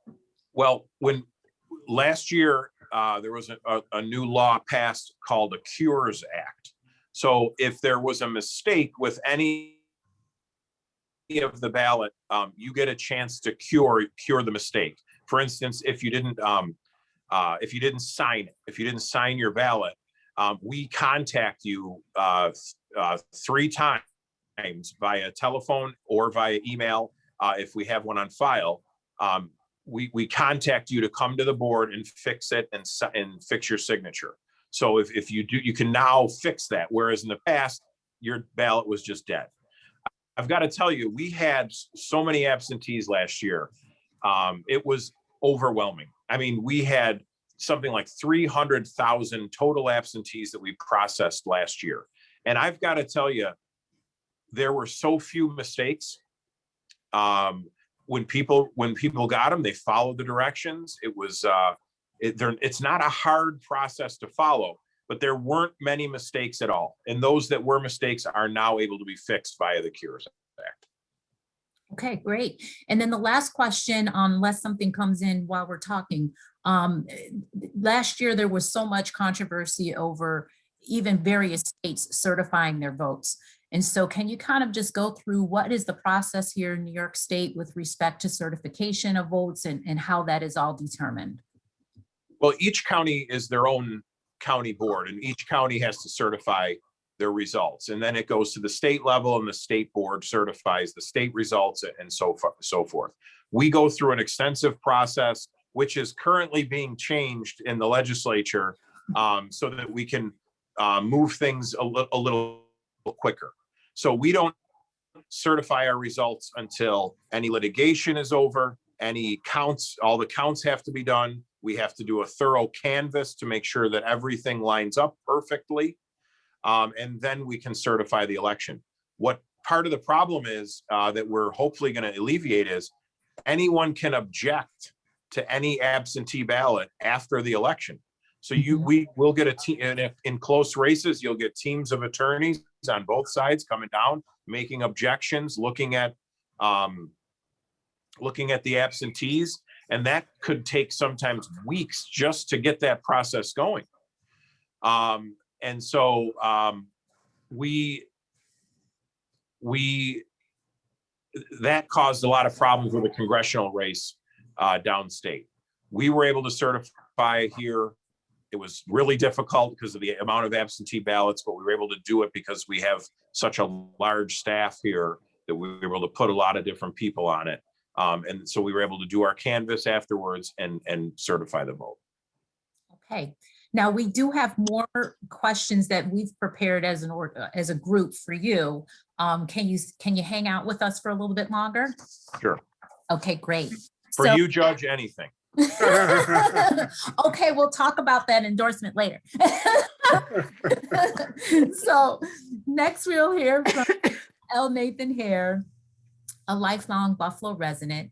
Well, when last year, there was a new law passed called the Cures Act. So if there was a mistake with any of the ballot, you get a chance to cure the mistake. For instance, if you didn't sign your ballot, we contact you 3 times via telephone or via email. If we have one on file, we contact you to come to the board and fix it and fix your signature. So if you do, you can now fix that. Whereas in the past, your ballot was just dead. I've got to tell you, we had so many absentees last year. It was overwhelming. I mean, we had something like 300,000 total absentees that we processed last year. And I've got to tell you, there were so few mistakes. When people got them, they followed the directions. It was, it's not a hard process to follow, but there weren't many mistakes at all. And those that were mistakes are now able to be fixed via the Cures Act. Okay, great. And then the last question, unless something comes in while we're talking. Last year, there was so much controversy over even various states certifying their votes. And so can you kind of just go through what is the process here in New York State with respect to certification of votes and how that is all determined? Well, each county is their own county board, and each county has to certify their results. And then it goes to the state level, and the state board certifies the state results and so forth. We go through an extensive process, which is currently being changed in the legislature so that we can move things a little quicker. So we don't certify our results until any litigation is over, any counts, all the counts have to be done. We have to do a thorough canvass to make sure that everything lines up perfectly. And then we can certify the election. What part of the problem is that we're hopefully going to alleviate is anyone can object to any absentee ballot after the election. So we will get a team, and in close races, you'll get teams of attorneys on both sides coming down, making objections, looking at the absentees, and that could take sometimes weeks just to get that process going. And so that caused a lot of problems with the congressional race downstate. We were able to certify here. It was really difficult because of the amount of absentee ballots, but we were able to do it because we have such a large staff here that we were able to put a lot of different people on it. And so we were able to do our canvass afterwards and certify the vote. Okay. Now we do have more questions that we've prepared as a group for you. Can you hang out with us for a little bit longer? Sure. Okay, great. For you, Judge, anything. Okay, we'll talk about that endorsement later. So next we'll hear from L. Nathan Hare, a lifelong Buffalo resident.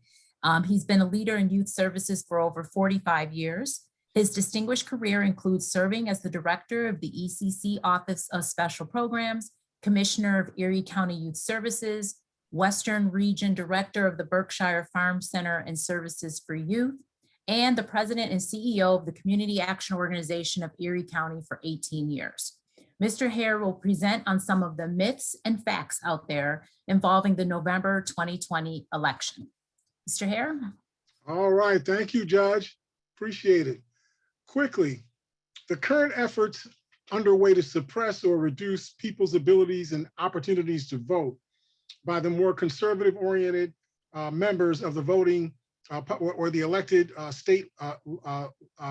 He's been a leader in youth services for over 45 years. His distinguished career includes serving as the director of the ECC Office of Special Programs, commissioner of Erie County Youth Services, Western Region Director of the Berkshire Farm Center and Services for Youth, and the president and CEO of the Community Action Organization of Erie County for 18 years. Mr. Hare will present on some of the myths and facts out there involving the November 2020 election. Mr. Hare? All right, thank you, Judge. Appreciate it. Quickly, the current efforts underway to suppress or reduce people's abilities and opportunities to vote by the more conservative-oriented members of the voting or the elected state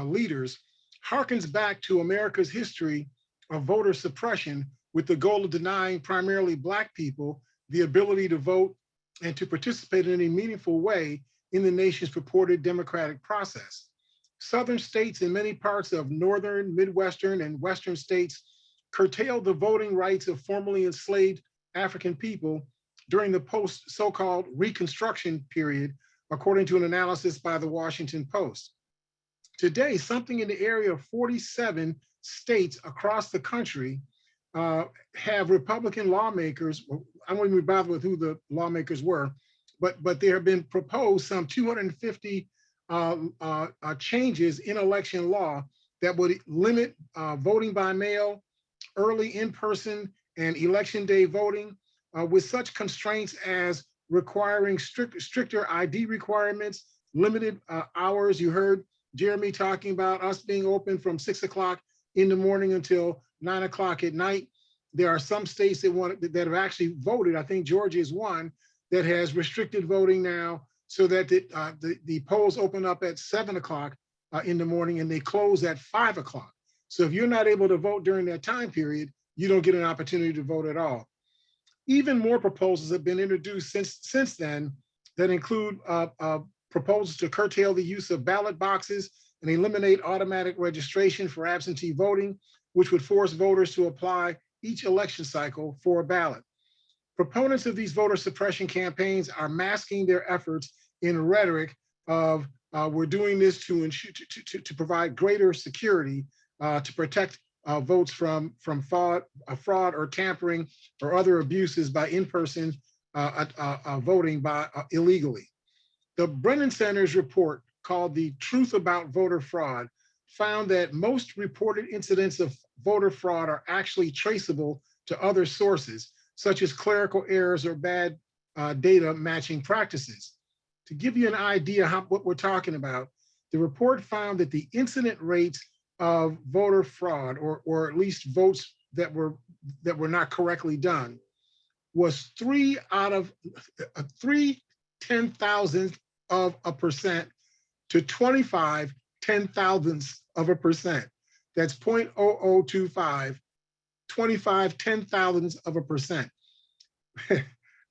leaders harkens back to America's history of voter suppression with the goal of denying primarily Black people the ability to vote and to participate in any meaningful way in the nation's purported democratic process. Southern states and many parts of northern, Midwestern, and Western states curtailed the voting rights of formerly enslaved African people during the post so-called Reconstruction period, according to an analysis by the Washington Post. Today, something in the area of 47 states across the country have Republican lawmakers. I won't even bother with who the lawmakers were, but there have been proposed some 250 changes in election law that would limit voting by mail, early in-person and election day voting, with such constraints as requiring stricter ID requirements, limited hours. You heard Jeremy talking about us being open from 6 o'clock in the morning until 9 o'clock at night. there are some states that have actually voted. I think Georgia is one that has restricted voting now, so that the polls open up at 7 o'clock in the morning and they close at 5 o'clock. So if you're not able to vote during that time period, you don't get an opportunity to vote at all. Even more proposals have been introduced since then that include proposals to curtail the use of ballot boxes and eliminate automatic registration for absentee voting, which would force voters to apply each election cycle for a ballot. Proponents of these voter suppression campaigns are masking their efforts in rhetoric of we're doing this to provide greater security to protect votes from fraud or tampering or other abuses by in-person voting by illegally. The Brennan Center's report, called The Truth About Voter Fraud, found that most reported incidents of voter fraud are actually traceable to other sources, such as clerical errors or bad data matching practices. To give you an idea what we're talking about, the report found that the incident rates of voter fraud, or at least votes that were not correctly done, was 3 10,000ths of a percent to 25 10,000ths of a percent. That's 0.0025, 25 10,000ths of a percent.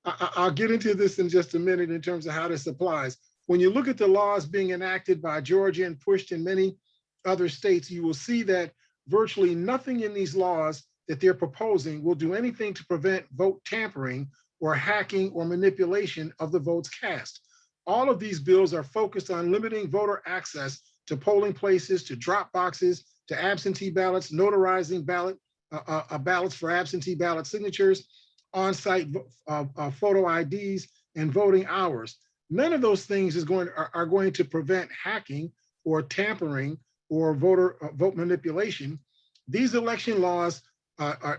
I'll get into this in just a minute in terms of how this applies. When you look at the laws being enacted by Georgia and pushed in many other states, you will see that virtually nothing in these laws that they're proposing will do anything to prevent vote tampering or hacking or manipulation of the votes cast. All of these bills are focused on limiting voter access to polling places, to drop boxes, to absentee ballots, notarizing ballots for absentee ballot signatures, on-site photo IDs, and voting hours. None of those things are going to prevent hacking or tampering or vote manipulation. These election laws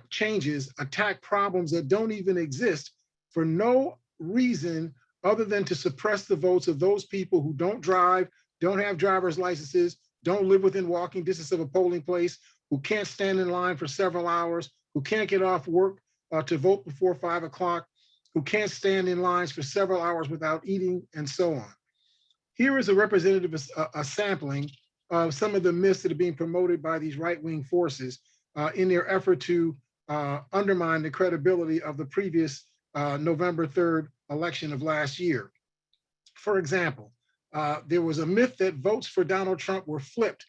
changes attack problems that don't even exist for no reason other than to suppress the votes of those people who don't drive, don't have driver's licenses, don't live within walking distance of a polling place, who can't stand in line for several hours, who can't get off work to vote before 5 o'clock, who can't stand in lines for several hours without eating, and so on. Here is a representative sampling of some of the myths that are being promoted by these right-wing forces in their effort to undermine the credibility of the previous November 3rd election of last year. For example, there was a myth that votes for Donald Trump were flipped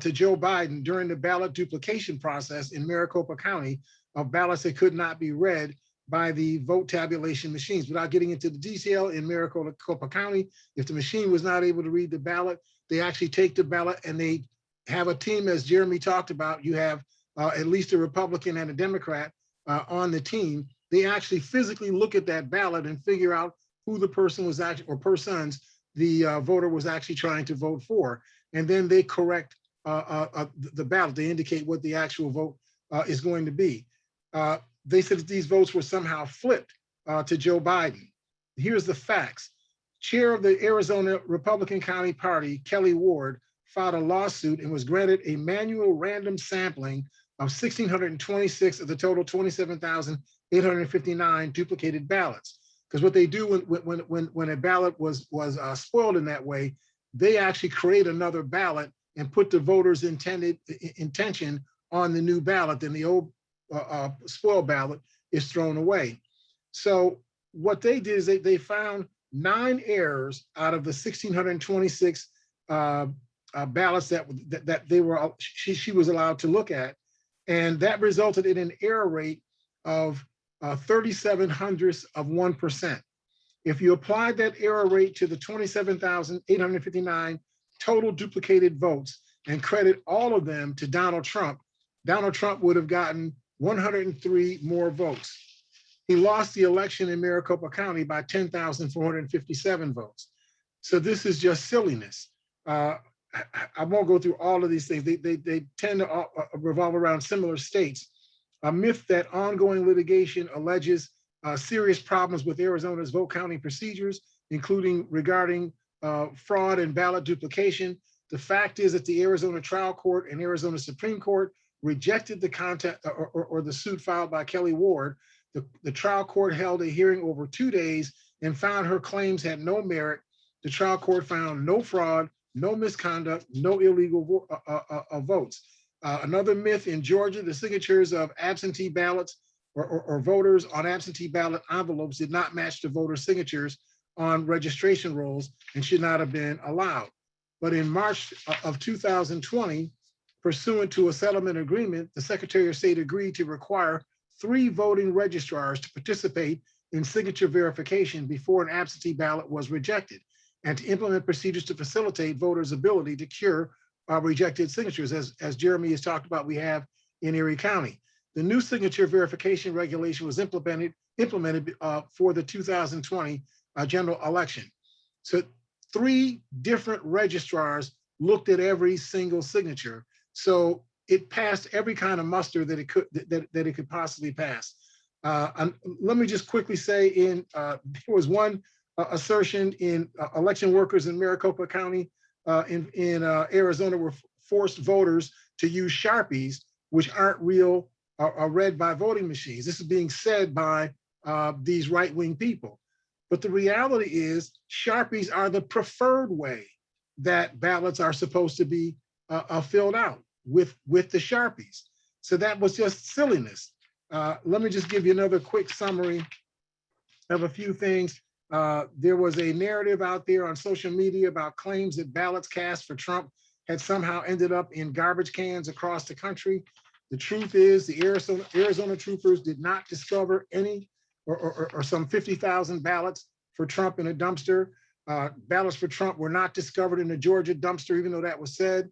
to Joe Biden during the ballot duplication process in Maricopa County of ballots that could not be read by the vote tabulation machines. Without getting into the detail, in Maricopa County, if the machine was not able to read the ballot, they actually take the ballot and they have a team, as Jeremy talked about. You have at least a Republican and a Democrat on the team. They actually physically look at that ballot and figure out who the person was actually, or persons the voter was actually trying to vote for. And then they correct the ballot. They indicate what the actual vote is going to be. They said that these votes were somehow flipped to Joe Biden. Here's the facts. Chair of the Arizona Republican County Party, Kelly Ward, filed a lawsuit and was granted a manual random sampling of 1,626 of the total 27,859 duplicated ballots. Because what they do when a ballot was spoiled in that way, they actually create another ballot and put the voters' intention on the new ballot. Then the old spoiled ballot is thrown away. So what they did is they found 9 errors out of the 1,626 ballots that they were she was allowed to look at, and that resulted in an error rate of 0.37%. If you applied that error rate to the 27,859 total duplicated votes and credit all of them to Donald Trump would have gotten 103 more votes. He lost the election in Maricopa County by 10,457 votes. So this is just silliness. I won't go through all of these things. They tend to revolve around similar states. A myth that ongoing litigation alleges serious problems with Arizona's vote counting procedures, including regarding fraud and ballot duplication. The fact is that the Arizona trial court and Arizona Supreme Court rejected the content or the suit filed by Kelly Ward. The trial court held a hearing over 2 days and found her claims had no merit. The trial court found no fraud, no misconduct, no illegal votes. Another myth in Georgia, the signatures of absentee ballots or voters on absentee ballot envelopes did not match the voter signatures on registration rolls and should not have been allowed. But in March of 2020, pursuant to a settlement agreement, the Secretary of State agreed to require 3 voting registrars to participate in signature verification before an absentee ballot was rejected, and to implement procedures to facilitate voters' ability to cure rejected signatures. As Jeremy has talked about, we have in Erie County. The new signature verification regulation was implemented for the 2020 general election. So 3 different registrars looked at every single signature. So it passed every kind of muster that it could possibly pass. Let me just quickly say, there was one assertion in election workers in Maricopa County in Arizona were forced voters to use Sharpies, which aren't real or read by voting machines. This is being said by these right-wing people. But the reality is Sharpies are the preferred way that ballots are supposed to be filled out with the Sharpies. So that was just silliness. Let me just give you another quick summary of a few things. There was a narrative out there on social media about claims that ballots cast for Trump had somehow ended up in garbage cans across the country. The truth is the Arizona troopers did not discover any or some 50,000 ballots for Trump in a dumpster. Ballots for Trump were not discovered in the Georgia dumpster, even though that was said.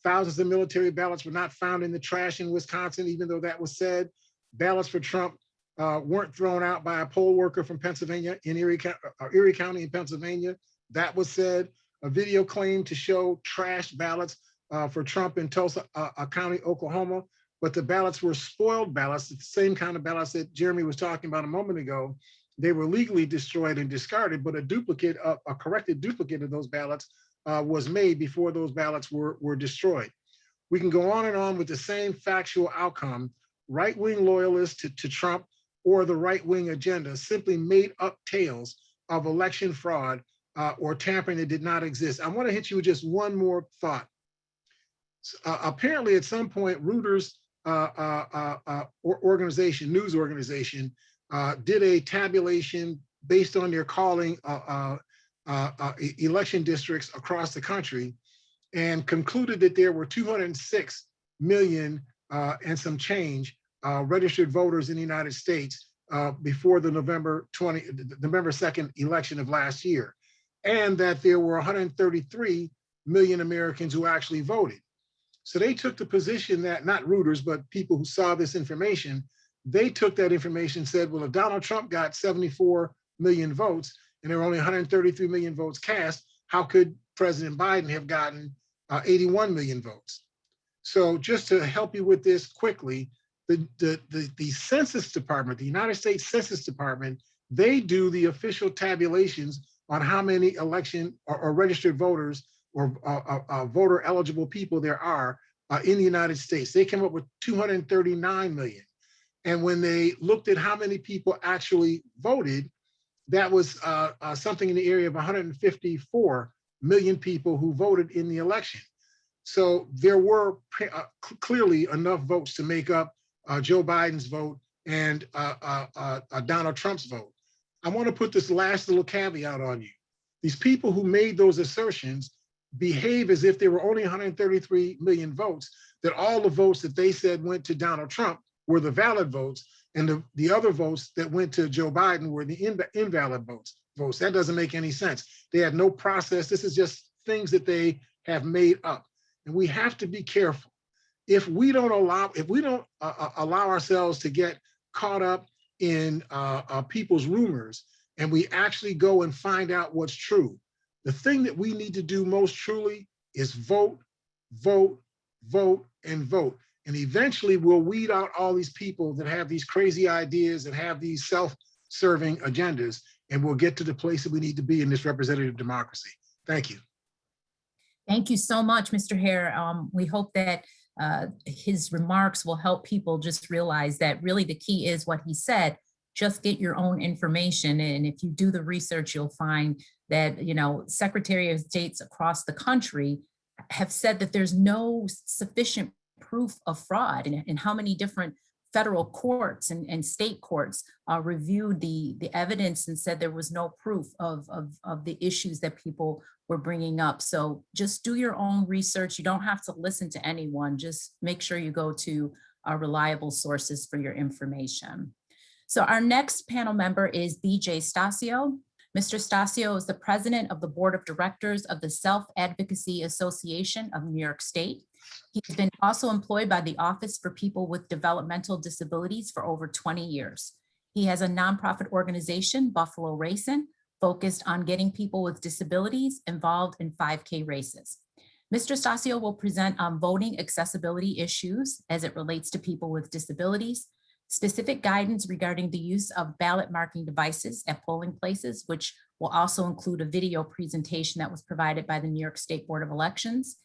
Thousands of military ballots were not found in the trash in Wisconsin, even though that was said. Ballots for Trump weren't thrown out by a poll worker from Pennsylvania in Erie County in Pennsylvania. That was said. A video claimed to show trashed ballots for Trump in Tulsa County, Oklahoma, but the ballots were spoiled ballots, the same kind of ballots that Jeremy was talking about a moment ago. They were legally destroyed and discarded, but a corrected duplicate of those ballots was made before those ballots were destroyed. We can go on and on with the same factual outcome. Right-wing loyalists to Trump or the right-wing agenda simply made up tales of election fraud or tampering that did not exist. I want to hit you with just one more thought. Apparently, at some point, Reuters news organization, did a tabulation based on their calling election districts across the country and concluded that there were 206 million and some change registered voters in the United States before the November 2nd election of last year, and that there were 133 million Americans who actually voted. So they took the position that, not Reuters, but people who saw this information, they took that information and said, well, if Donald Trump got 74 million votes and there were only 133 million votes cast, how could President Biden have gotten 81 million votes? So just to help you with this quickly, the Census Department, the United States Census Department, they do the official tabulations on how many election or registered voters or voter eligible people there are in the United States. They came up with 239 million. And when they looked at how many people actually voted, that was something in the area of 154 million people who voted in the election. So there were clearly enough votes to make up Joe Biden's vote and Donald Trump's vote. I want to put this last little caveat on you. These people who made those assertions behave as if there were only 133 million votes, that all the votes that they said went to Donald Trump were the valid votes, and the other votes that went to Joe Biden were the invalid votes. That doesn't make any sense. They had no process. This is just things that they have made up. And we have to be careful. If we don't allow ourselves to get caught up in people's rumors, and we actually go and find out what's true, the thing that we need to do most truly is vote, vote, vote, and vote. And eventually we'll weed out all these people that have these crazy ideas and have these self-serving agendas, and we'll get to the place that we need to be in this representative democracy. Thank you. Thank you so much, Mr. Hare. We hope that his remarks will help people just realize that really the key is what he said. Just get your own information. And if you do the research, you'll find that, Secretary of States across the country have said that there's no sufficient proof of fraud, and how many different federal courts and state courts reviewed the evidence and said there was no proof of the issues that people were bringing up. So just do your own research. You don't have to listen to anyone. Just make sure you go to reliable sources for your information. So our next panel member is BJ Stasio. Mr. Stasio is the president of the board of directors of the Self-Advocacy Association of New York State. He's been also employed by the Office for People with Developmental Disabilities for over 20 years. He has a nonprofit organization, Buffalo Racing, focused on getting people with disabilities involved in 5K races. Mr. Stasio will present on voting accessibility issues as it relates to people with disabilities, specific guidance regarding the use of ballot marking devices at polling places, which will also include a video presentation that was provided by the New York State Board of Elections,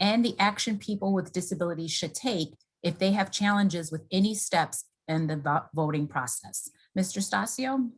and the action people with disabilities should take if they have challenges with any steps in the voting process. Mr. Stasio?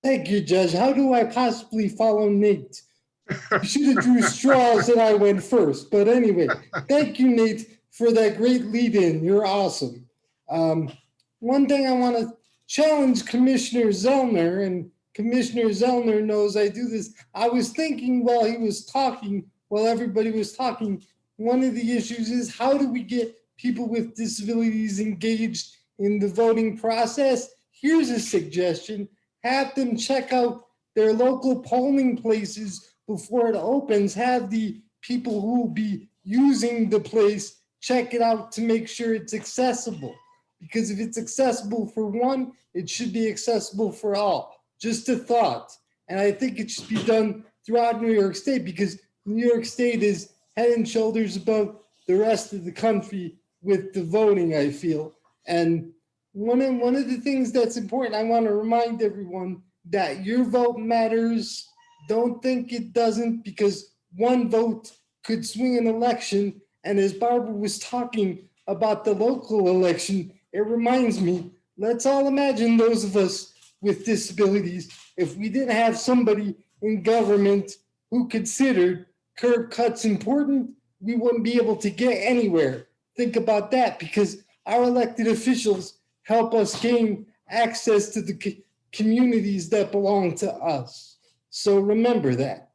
Thank you, Judge. How do I possibly follow Nate? You should have drew straws and I went first. But anyway, thank you, Nate, for that great lead-in. You're awesome. One thing I want to challenge Commissioner Zellner, and Commissioner Zellner knows I do this. I was thinking while he was talking, while everybody was talking, one of the issues is how do we get people with disabilities engaged in the voting process? Here's a suggestion. Have them check out their local polling places before it opens. Have the people who will be using the place check it out to make sure it's accessible. Because if it's accessible for one, it should be accessible for all. Just a thought. And I think it should be done throughout New York State, because New York State is head and shoulders above the rest of the country with the voting, I feel. And one of the things that's important, I want to remind everyone that your vote matters. Don't think it doesn't, because one vote could swing an election. And as Barbara was talking about the local election, it reminds me, let's all imagine those of us with disabilities, if we didn't have somebody in government who considered curb cuts important, we wouldn't be able to get anywhere. Think about that, because our elected officials help us gain access to the communities that belong to us. So remember that.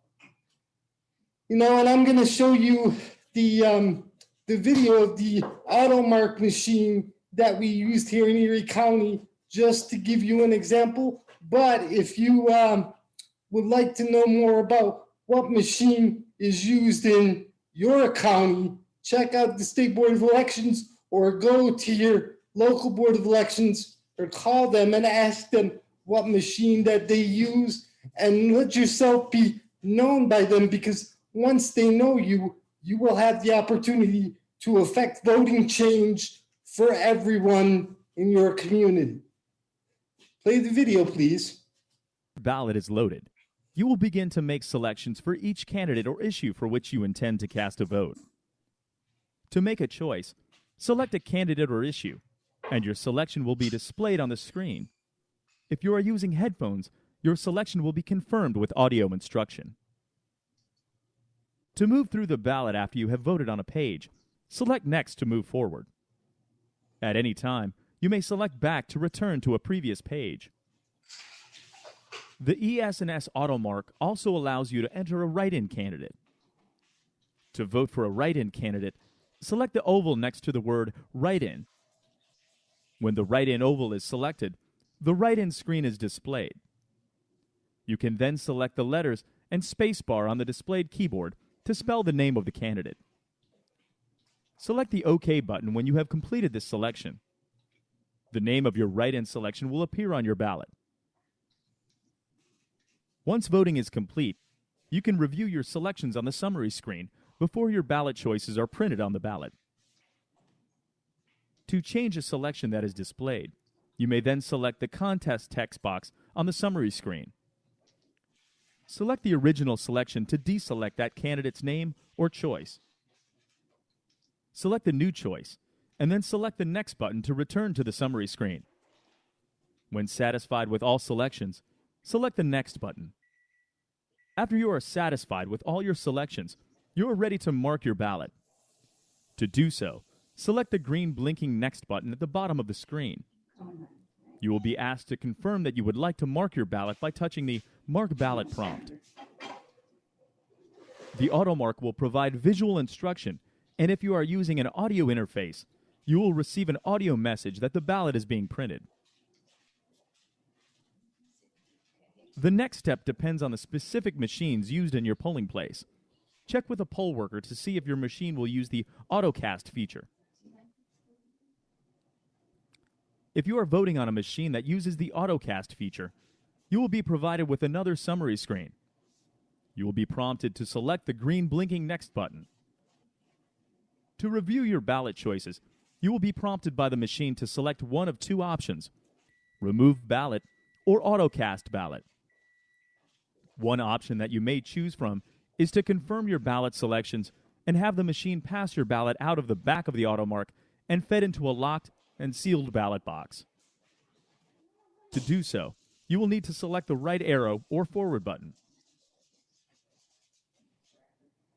And I'm going to show you the video of the auto mark machine that we used here in Erie County, just to give you an example. But if you would like to know more about what machine is used in your county, check out the State Board of Elections or go to your local Board of Elections or call them and ask them what machine that they use, and let yourself be known by them, because once they know you, you will have the opportunity to affect voting change for everyone in your community. Play the video, please. Ballot is loaded. You will begin to make selections for each candidate or issue for which you intend to cast a vote. To make a choice, select a candidate or issue, and your selection will be displayed on the screen. If you are using headphones, your selection will be confirmed with audio instruction. To move through the ballot after you have voted on a page, select Next to move forward. At any time, you may select Back to return to a previous page. The ES&S AutoMark also allows you to enter a write-in candidate. To vote for a write-in candidate, select the oval next to the word Write-in. When the write-in oval is selected, the write-in screen is displayed. You can then select the letters and spacebar on the displayed keyboard to spell the name of the candidate. Select the OK button when you have completed this selection. The name of your write-in selection will appear on your ballot. Once voting is complete, you can review your selections on the summary screen before your ballot choices are printed on the ballot. To change a selection that is displayed, you may then select the contest text box on the summary screen. Select the original selection to deselect that candidate's name or choice. select the new choice, and then select the next button to return to the summary screen. When satisfied with all selections, select the next button. After you are satisfied with all your selections, you are ready to mark your ballot. To do so, select the green blinking next button at the bottom of the screen. You will be asked to confirm that you would like to mark your ballot by touching the Mark Ballot prompt. The AutoMark will provide visual instruction, and if you are using an audio interface, you will receive an audio message that the ballot is being printed. The next step depends on the specific machines used in your polling place. Check with a poll worker to see if your machine will use the AutoCast feature. If you are voting on a machine that uses the AutoCast feature, you will be provided with another summary screen. You will be prompted to select the green blinking next button. To review your ballot choices, you will be prompted by the machine to select one of two options: Remove Ballot or AutoCast Ballot. One option that you may choose from is to confirm your ballot selections and have the machine pass your ballot out of the back of the AutoMark and fed into a locked and sealed ballot box. To do so, you will need to select the right arrow or forward button.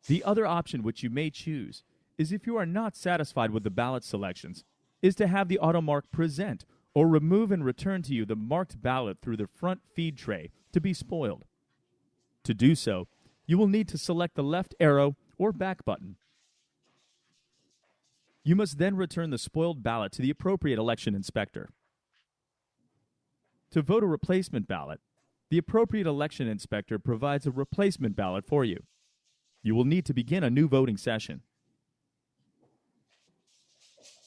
The other option which you may choose is, if you are not satisfied with the ballot selections, is to have the AutoMark present or remove and return to you the marked ballot through the front feed tray to be spoiled. To do so, you will need to select the left arrow or back button. You must then return the spoiled ballot to the appropriate election inspector. To vote a replacement ballot, the appropriate election inspector provides a replacement ballot for you. You will need to begin a new voting session.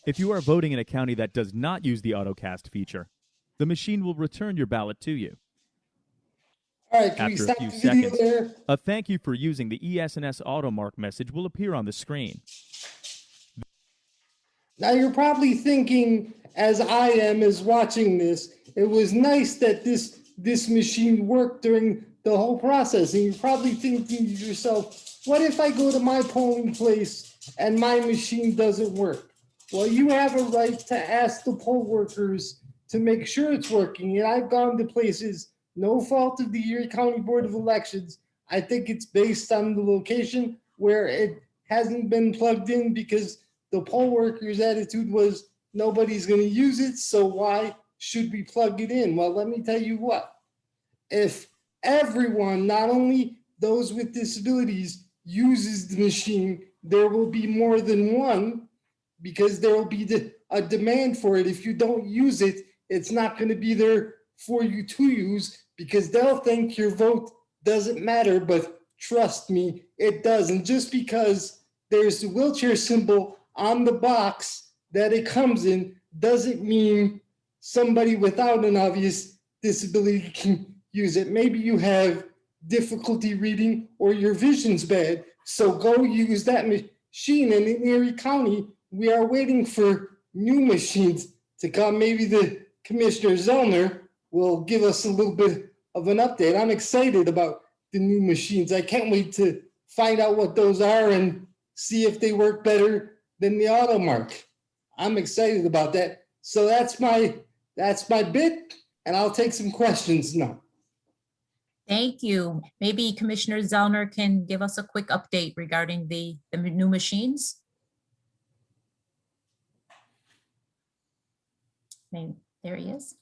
If you are voting in a county that does not use the AutoCast feature, the machine will return your ballot to you. All right, can we After a stop few the video seconds, there? a thank you for using the ES&S AutoMark message will appear on the screen. Now you're probably thinking, as I am, as watching this, it was nice that this machine worked during the whole process. And you're probably thinking to yourself, what if I go to my polling place and my machine doesn't work? Well, you have a right to ask the poll workers to make sure it's working. And I've gone to places, no fault of the Erie County Board of Elections. I think it's based on the location where it hasn't been plugged in, because the poll workers' attitude was nobody's going to use it, so why should we plug it in? Well, let me tell you what. If everyone, not only those with disabilities, uses the machine, there will be more than one, because there will be a demand for it. If you don't use it, it's not going to be there for you to use, because they'll think your vote doesn't matter, but trust me, it does. And just because there's the wheelchair symbol on the box that it comes in doesn't mean somebody without an obvious disability can use it. Maybe you have difficulty reading or your vision's bad, so go use that machine. And in Erie County, we are waiting for new machines to come. Maybe the Commissioner Zellner will give us a little bit of an update. I'm excited about the new machines. I can't wait to find out what those are and see if they work better than the AutoMark. I'm excited about that. So that's my bit, and I'll take some questions now. Thank you. Maybe Commissioner Zellner can give us a quick update regarding the new machines. Maybe, there he is.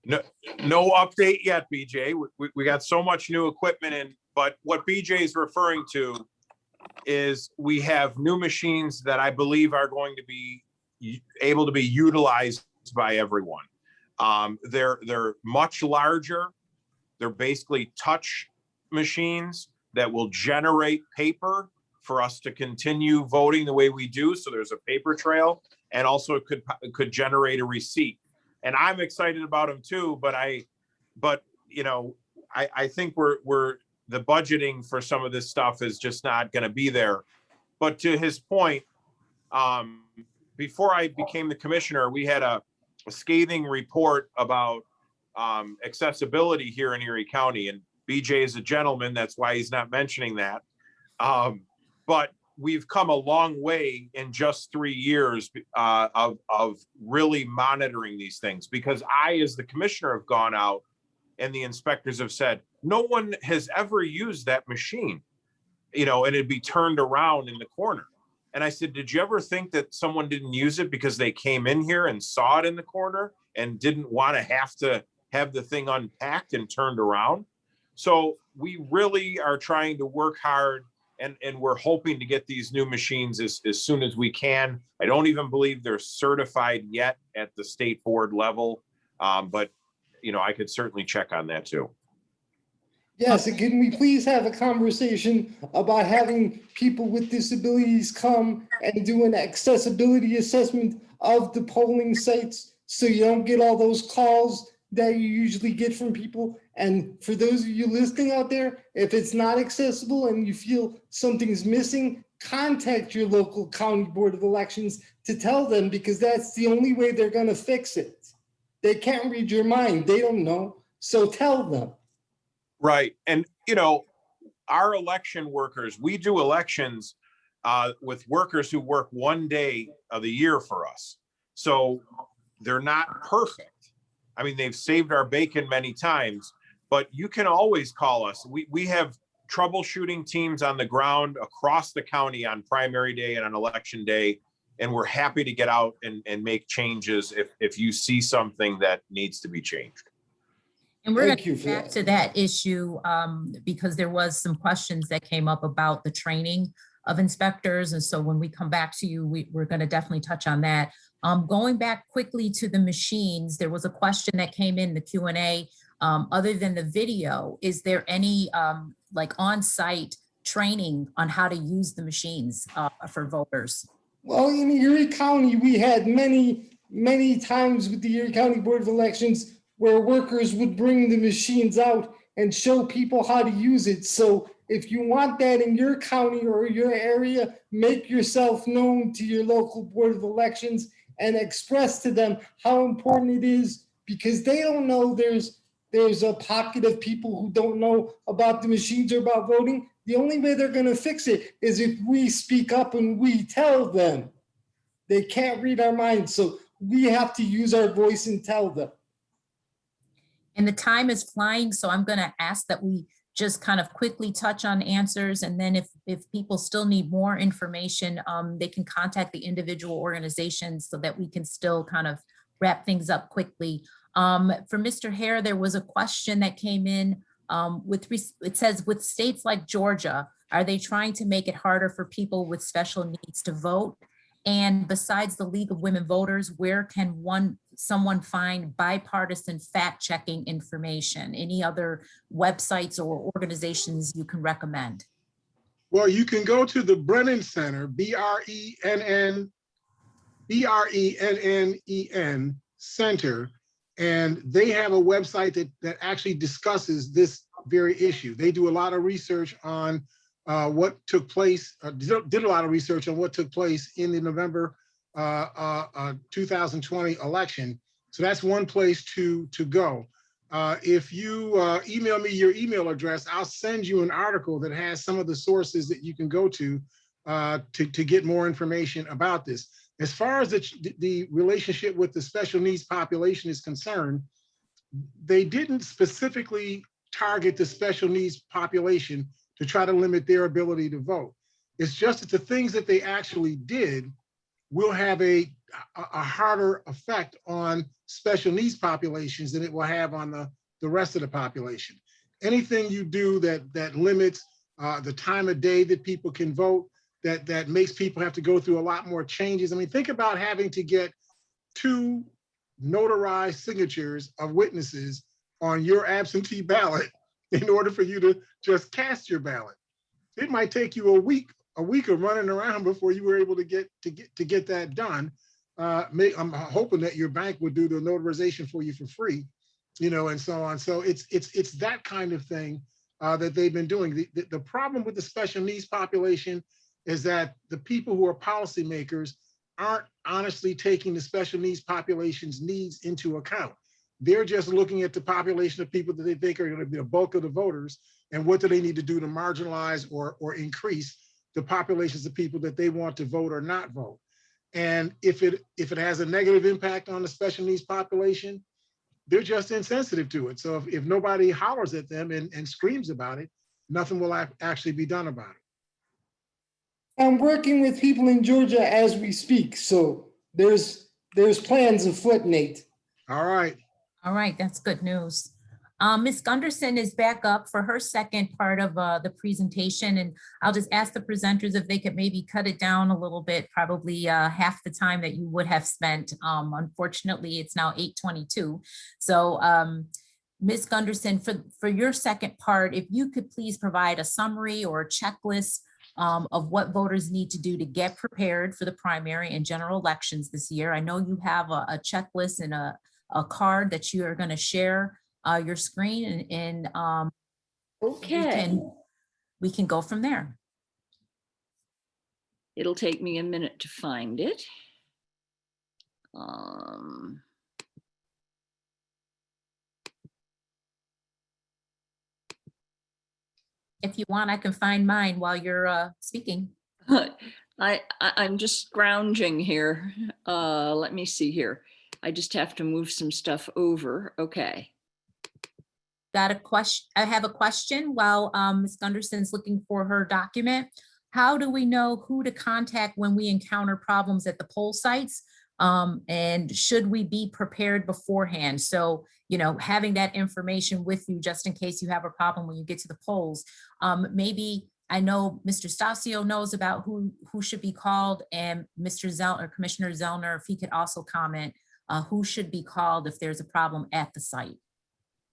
No update yet, BJ. We got so much new equipment in, but what BJ is referring to is we have new machines that I believe are going to be able to be utilized by everyone. They're much larger. They're basically touch machines that will generate paper for us to continue voting the way we do. So there's a paper trail, and also it could generate a receipt. And I'm excited about them too, but you know, I think we're the budgeting for some of this stuff is just not going to be there. But to his point, before I became the commissioner, we had a scathing report about accessibility here in Erie County, and BJ is a gentleman. That's why he's not mentioning that. But we've come a long way in just 3 years of really monitoring these things, because I, as the commissioner, have gone out and the inspectors have said, no one has ever used that machine, you know, and it'd be turned around in the corner. And I said, did you ever think that someone didn't use it because they came in here and saw it in the corner and didn't want to have the thing unpacked and turned around? So we really are trying to work hard, and we're hoping to get these new machines as soon as we can. I don't even believe they're certified yet at the state board level, but you know, I could certainly check on that too. Yes, and can we please have a conversation about having people with disabilities come and do an accessibility assessment of the polling sites, so you don't get all those calls that you usually get from people? And for those of you listening out there, if it's not accessible and you feel something's missing, contact your local county board of elections to tell them, because that's the only way they're going to fix it. They can't read your mind. They don't know. So tell them. Right. And, you know, our election workers, we do elections with workers who work 1 day of the year for us. So they're not perfect. I mean, they've saved our bacon many times, but you can always call us. We have troubleshooting teams on the ground across the county on primary day and on election day. And we're happy to get out and make changes if you see something that needs to be changed. And we're going Thank to you get for back that. to that issue because there was some questions that came up about the training of inspectors. And so when we come back to you, we're going to definitely touch on that. Going back quickly to the machines, there was a question that came in the Q&A. Other than the video, is there any like on-site training on how to use the machines for voters? Well, in Erie County, we had many times with the Erie County Board of Elections where workers would bring the machines out and show people how to use it. So if you want that in your county or your area, make yourself known to your local Board of Elections and express to them how important it is, because they don't know there's a pocket of people who don't know about the machines or about voting. The only way they're going to fix it is if we speak up and we tell them. They can't read our minds, so we have to use our voice and tell them. And the time is flying, so I'm going to ask that we just kind of quickly touch on answers. And then if people still need more information, they can contact the individual organizations so that we can still kind of wrap things up quickly. For Mr. Hare, there was a question that came in it says, with states like Georgia, are they trying to make it harder for people with special needs to vote? And besides the League of Women Voters, where can someone find bipartisan fact-checking information? Any other websites or organizations you can recommend? Well, you can go to the Brennan Center, BRENNEN Center, and they have a website that actually discusses this very issue. They do a lot of research on what took place, did a lot of research on what took place in the November 2020 election. So that's one place to go. If you email me your email address, I'll send you an article that has some of the sources that you can go to get more information about this. As far as the relationship with the special needs population is concerned, they didn't specifically target the special needs population to try to limit their ability to vote. It's just that the things that they actually did will have a harder effect on special needs populations than it will have on the rest of the population. Anything you do that limits the time of day that people can vote, that makes people have to go through a lot more changes. I mean, think about having to get 2 notarized signatures of witnesses on your absentee ballot in order for you to just cast your ballot. It might take you a week of running around before you were able to get that done. I'm hoping that your bank would do the notarization for you for free, you know, and so on. So it's that kind of thing that they've been doing. The problem with the special needs population is that the people who are policymakers aren't honestly taking the special needs population's needs into account. They're just looking at the population of people that they think are going to be the bulk of the voters, and what do they need to do to marginalize or increase the populations of people that they want to vote or not vote. And if it has a negative impact on the special needs population, they're just insensitive to it. So if nobody hollers at them and screams about it, nothing will actually be done about it. I'm working with people in Georgia as we speak, so there's plans afoot, Nate. All right. All right, that's good news. Ms. Gunderson is back up for her second part of the presentation, and I'll just ask the presenters if they could maybe cut it down a little bit, probably half the time that you would have spent. Unfortunately, it's now 8:22. So Ms. Gunderson, for your second part, if you could please provide a summary or a checklist of what voters need to do to get prepared for the primary and general elections this year. I know you have a checklist and a card that you are going to share your screen, and Okay. we can go from there. It'll take me a minute to find it. If you want, I can find mine while you're speaking. I'm just scrounging here. Let me see here. I just have to move some stuff over. Okay. Got a question? I have a question while Ms. Gunderson's looking for her document. How do we know who to contact when we encounter problems at the poll sites? And should we be prepared beforehand? So, having that information with you just in case you have a problem when you get to the polls. Maybe I know Mr. Stasio knows about who should be called, and Mr. Zellner, Commissioner Zellner, if he could also comment who should be called if there's a problem at the site.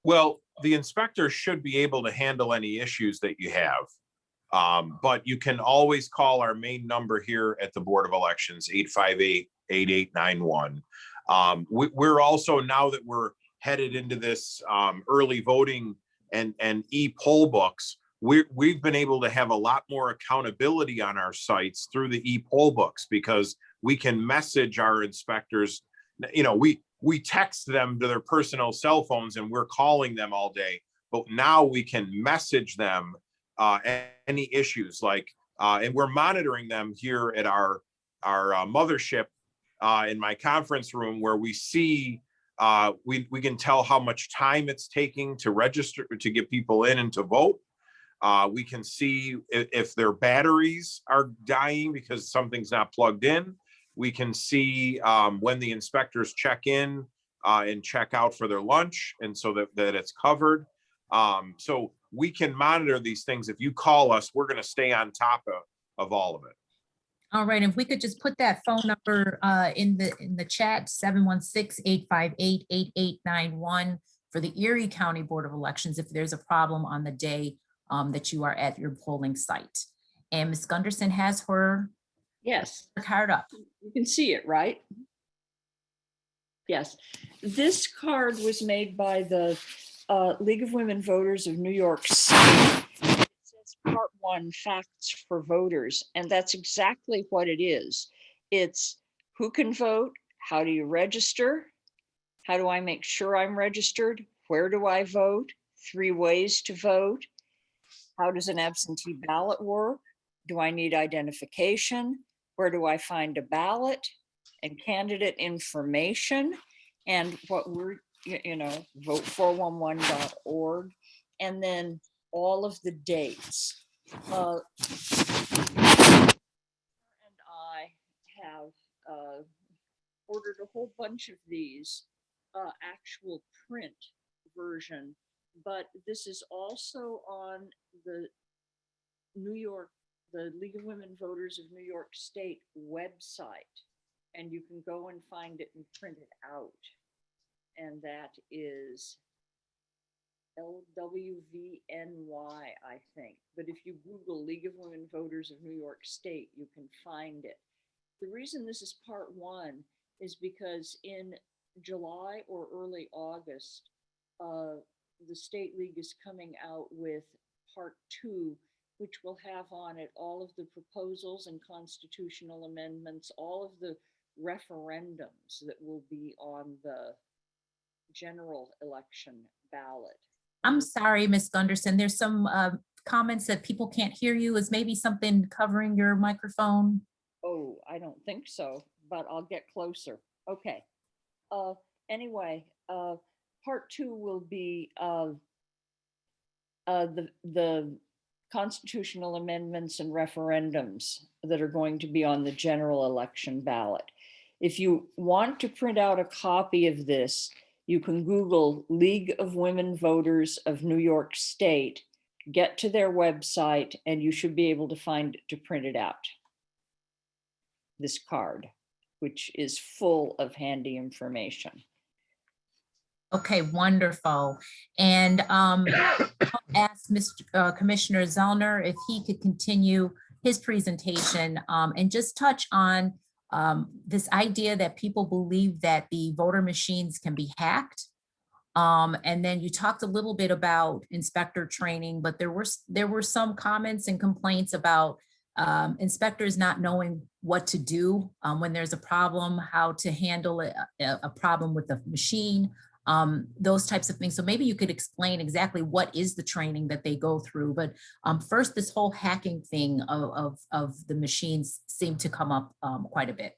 Well, the inspector should be able to handle any issues that you have. But you can always call our main number here at the Board of Elections, 858-8891. We're also, now that we're headed into this early voting and e-poll books, we've been able to have a lot more accountability on our sites through the e-poll books, because we can message our inspectors. We text them to their personal cell phones and we're calling them all day, but now we can message them any issues and we're monitoring them here at our mothership in my conference room, where we see we can tell how much time it's taking to register, to get people in and to vote. We can see if their batteries are dying because something's not plugged in. We can see when the inspectors check in and check out for their lunch, and so that it's covered. So we can monitor these things. If you call us, we're going to stay on top of all of it. All right, if we could just put that phone number in the chat, 716-858-8891 for the Erie County Board of Elections if there's a problem on the day that you are at your polling site. And Ms. Gunderson has her card up. You can see it, right? Yes. This card was made by the League of Women Voters of New York State. It says Part 1, Facts for Voters, and that's exactly what it is. It's who can vote, how do you register, how do I make sure I'm registered, where do I vote, 3 ways to vote, how does an absentee ballot work, do I need identification, where do I find a ballot, and candidate information, and what we're, vote411.org, and then all of the dates. And I have ordered a whole bunch of these actual print version, but this is also on the League of Women Voters of New York State website, and you can go and find it and print it out. And that is LWVNY, I think. But if you Google League of Women Voters of New York State, you can find it. The reason this is Part 1 is because in July or early August, the State League is coming out with Part 2, which will have on it all of the proposals and constitutional amendments, all of the referendums that will be on the general election ballot. I'm sorry, Ms. Gunderson, there's some comments that people can't hear you? Is maybe something covering your microphone? Oh, I don't think so, but I'll get closer. Okay. Anyway, part 2 will be the constitutional amendments and referendums that are going to be on the general election ballot. If you want to print out a copy of this, you can Google League of Women Voters of New York State, get to their website, and you should be able to find it to print it out. This card, which is full of handy information. Okay, wonderful. And I'll ask Commissioner Zellner if he could continue his presentation and just touch on this idea that people believe that the voter machines can be hacked. And then you talked a little bit about inspector training, but there were some comments and complaints about inspectors not knowing what to do when there's a problem, how to handle a problem with the machine, those types of things. So maybe you could explain exactly what is the training that they go through. But first, this whole hacking thing of the machines seemed to come up quite a bit.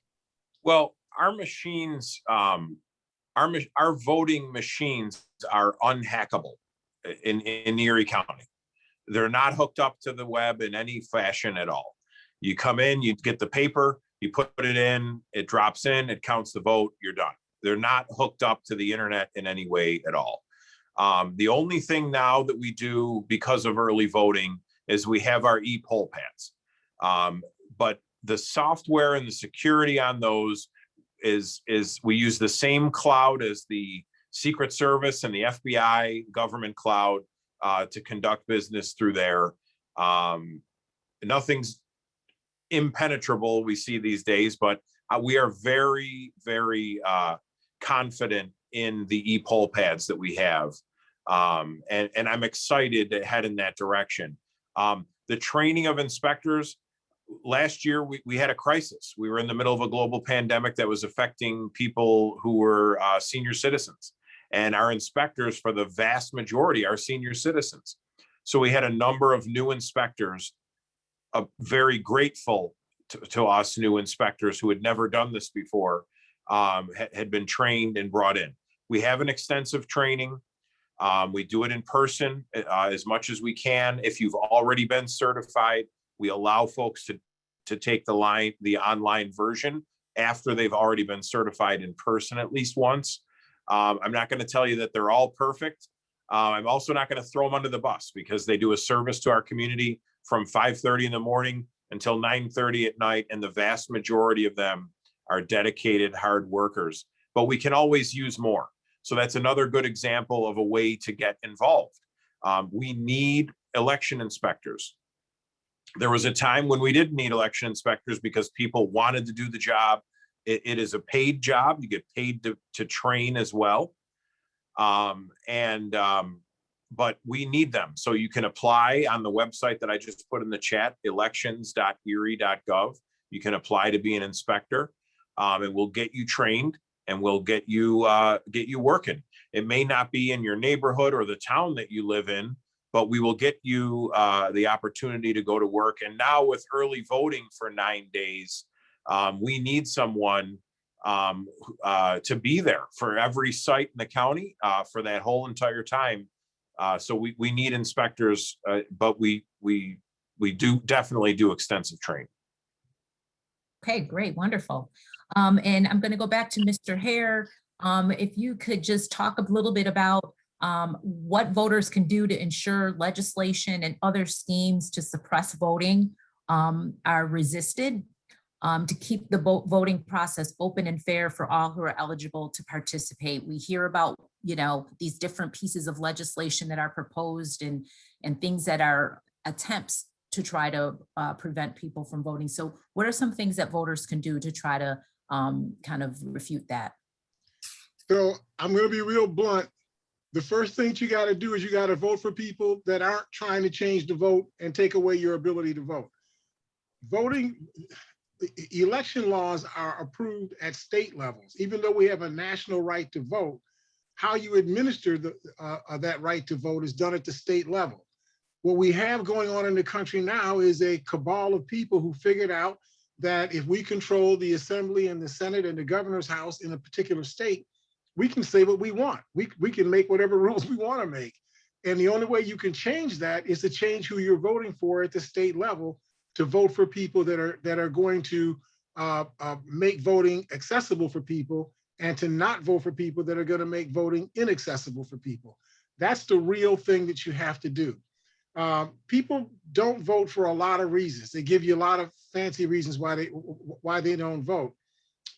Well, our machines, our voting machines are unhackable in Erie County. They're not hooked up to the web in any fashion at all. You come in, you get the paper, you put it in, it drops in, it counts the vote, you're done. They're not hooked up to the internet in any way at all. The only thing now that we do because of early voting is we have our e-poll pads. But the software and the security on those is we use the same cloud as the Secret Service and the FBI government cloud to conduct business through there. Nothing's impenetrable we see these days, but we are very, very confident in the e-poll pads that we have. And I'm excited to head in that direction. The training of inspectors, last year we had a crisis. We were in the middle of a global pandemic that was affecting people who were senior citizens. And our inspectors, for the vast majority, are senior citizens. So we had a number of new inspectors, very grateful to us new inspectors who had never done this before, had been trained and brought in. We have an extensive training. We do it in person as much as we can. If you've already been certified, we allow folks to take the online version after they've already been certified in person at least once. I'm not going to tell you that they're all perfect. I'm also not going to throw them under the bus because they do a service to our community from 5:30 in the morning until 9:30 at night. And the vast majority of them are dedicated, hard workers, but we can always use more. So that's another good example of a way to get involved. We need election inspectors. There was a time when we didn't need election inspectors because people wanted to do the job. It is a paid job. You get paid to train as well. But we need them. So you can apply on the website that I just put in the chat, elections.erie.gov. You can apply to be an inspector, and we'll get you trained and we'll get you working. It may not be in your neighborhood or the town that you live in, but we will get you the opportunity to go to work. And now with early voting for 9 days, we need someone to be there for every site in the county for that whole entire time. So we need inspectors, but we do definitely do extensive training. Okay, great, wonderful. And I'm going to go back to Mr. Hare. If you could just talk a little bit about what voters can do to ensure legislation and other schemes to suppress voting are resisted, to keep the voting process open and fair for all who are eligible to participate. We hear about, these different pieces of legislation that are proposed and things that are attempts to try to prevent people from voting. So what are some things that voters can do to try to kind of refute that? So I'm going to be real blunt. The first thing you got to do is you got to vote for people that aren't trying to change the vote and take away your ability to vote. Election laws are approved at state levels. Even though we have a national right to vote, how you administer that right to vote is done at the state level. What we have going on in the country now is a cabal of people who figured out that if we control the assembly and the Senate and the governor's house in a particular state, we can say what we want. We can make whatever rules we want to make. And the only way you can change that is to change who you're voting for at the state level, to vote for people that are going to make voting accessible for people, and to not vote for people that are going to make voting inaccessible for people. That's the real thing that you have to do. People don't vote for a lot of reasons. They give you a lot of fancy reasons why they don't vote.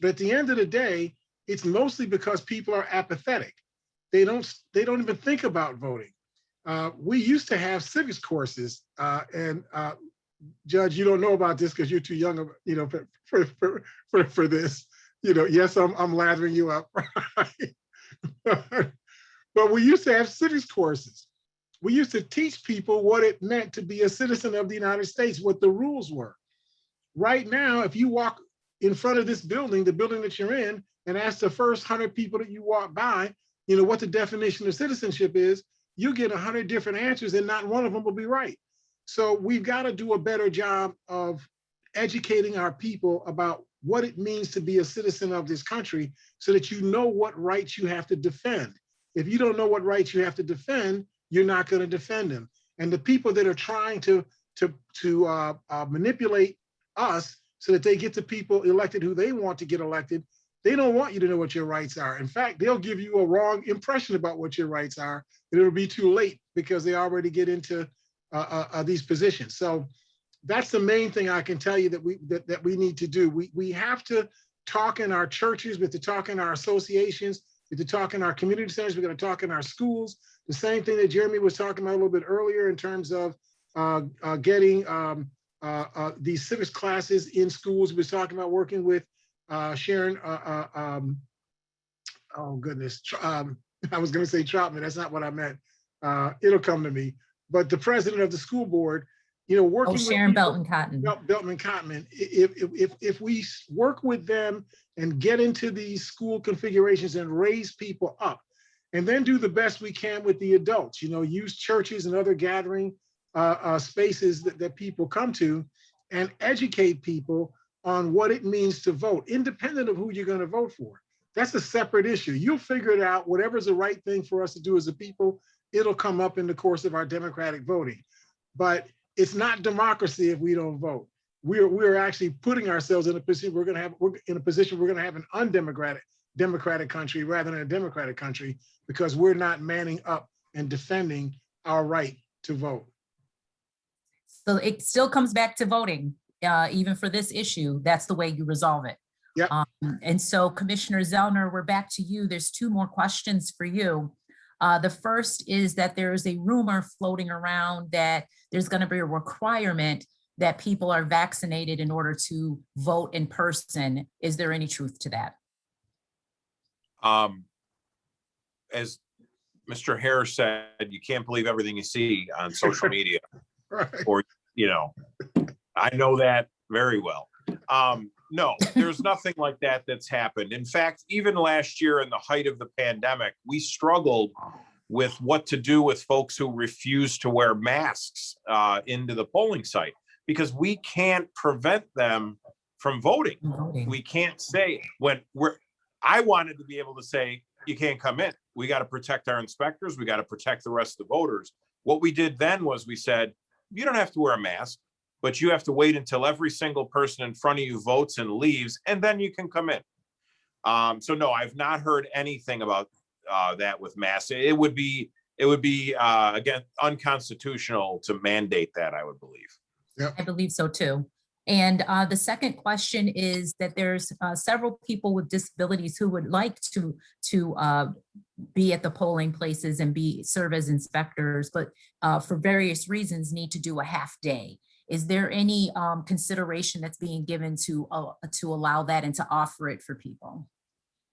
But at the end of the day, it's mostly because people are apathetic. They don't even think about voting. We used to have civics courses, and Judge, you don't know about this because you're too young, for this. Yes, I'm lathering you up. But we used to have civics courses. We used to teach people what it meant to be a citizen of the United States, what the rules were. Right now, if you walk in front of this building, the building that you're in, and ask the first 100 people that you walk by, what the definition of citizenship is, you get 100 different answers and not one of them will be right. So we've got to do a better job of educating our people about what it means to be a citizen of this country, so that you know what rights you have to defend. If you don't know what rights you have to defend, you're not going to defend them. And the people that are trying to manipulate us so that they get the people elected who they want to get elected, they don't want you to know what your rights are. In fact, they'll give you a wrong impression about what your rights are, and it'll be too late because they already get into these positions. So that's the main thing I can tell you that we need to do. We have to talk in our churches, we have to talk in our associations, we have to talk in our community centers, we're going to talk in our schools. The same thing that Jeremy was talking about a little bit earlier in terms of getting these civics classes in schools. We was talking about working with Sharon, oh goodness, I was going to say Troutman, that's not what I meant. It'll come to me. But the president of the school board, working with Sharon Belton Cotton. Beltman Cotton, if we work with them and get into these school configurations and raise people up, and then do the best we can with the adults, use churches and other gathering spaces that people come to, and educate people on what it means to vote, independent of who you're going to vote for. That's a separate issue. You'll figure it out. Whatever's the right thing for us to do as a people, it'll come up in the course of our democratic voting. But it's not democracy if we don't vote. We're actually putting ourselves in a position we're going to have an democratic country rather than a democratic country, because we're not manning up and defending our right to vote. So it still comes back to voting, even for this issue. That's the way you resolve it. Yep. And so Commissioner Zellner, we're back to you. There's two more questions for you. The first is that there is a rumor floating around that there's going to be a requirement that people are vaccinated in order to vote in person. Is there any truth to that? As Mr. Harris said, you can't believe everything you see on social media. Right. Or, I know that very well. No, there's nothing like that that's happened. In fact, even last year in the height of the pandemic, we struggled with what to do with folks who refuse to wear masks into the polling site, because we can't prevent them from voting. We can't say I wanted to be able to say, you can't come in. We got to protect our inspectors. We got to protect the rest of the voters. What we did then was we said, you don't have to wear a mask, but you have to wait until every single person in front of you votes and leaves, and then you can come in. So no, I've not heard anything about that with masks. It would be again, unconstitutional to mandate that, I would believe. Yep. I believe so too. And the second question is that there's several people with disabilities who would like to be at the polling places and serve as inspectors, but for various reasons need to do a half day. Is there any consideration that's being given to allow that and to offer it for people?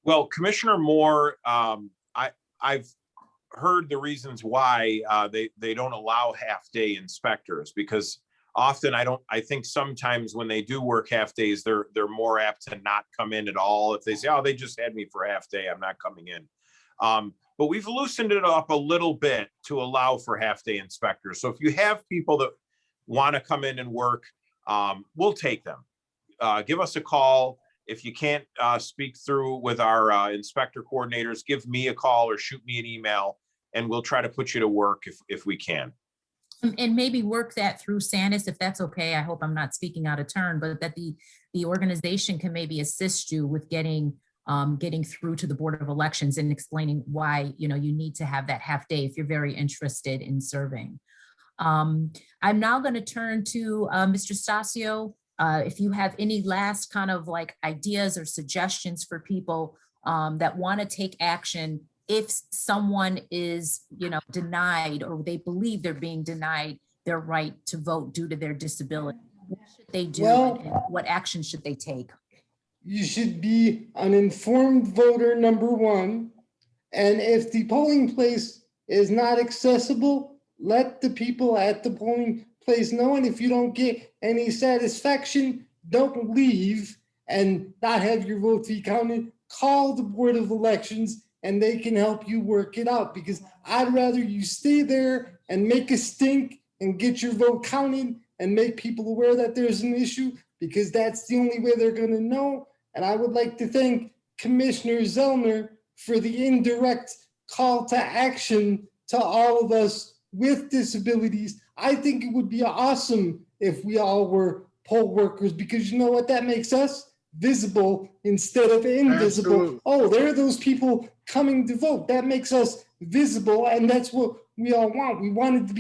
Well, Commissioner Moore, I've heard the reasons why they don't allow half-day inspectors, because often I think sometimes when they do work half days, they're more apt to not come in at all. If they say, oh, they just had me for half day, I'm not coming in. but we've loosened it up a little bit to allow for half-day inspectors. So if you have people that want to come in and work, we'll take them. Give us a call. If you can't speak through with our inspector coordinators, give me a call or shoot me an email, and we'll try to put you to work if we can. And maybe work that through SANUS, if that's okay. I hope I'm not speaking out of turn, but that the organization can maybe assist you with getting through to the Board of Elections and explaining why, you need to have that half day if you're very interested in serving. I'm now going to turn to Mr. Stasio. If you have any last kind of like ideas or suggestions for people that want to take action if someone is, denied, or they believe they're being denied their right to vote due to their disability, what should they do, and what action should they take? You should be an informed voter, number one. And if the polling place is not accessible, let the people at the polling place know. And if you don't get any satisfaction, don't leave and not have your vote be counted. Call the Board of Elections and they can help you work it out, because I'd rather you stay there and make a stink and get your vote counted and make people aware that there's an issue, because that's the only way they're going to know. And I would like to thank Commissioner Zellner for the indirect call to action to all of us with disabilities. I think it would be awesome if we all were poll workers, because you know what that makes us? Visible instead of invisible. Absolutely. Oh, there are those people coming to vote. That makes us visible, and that's what we all want. We want to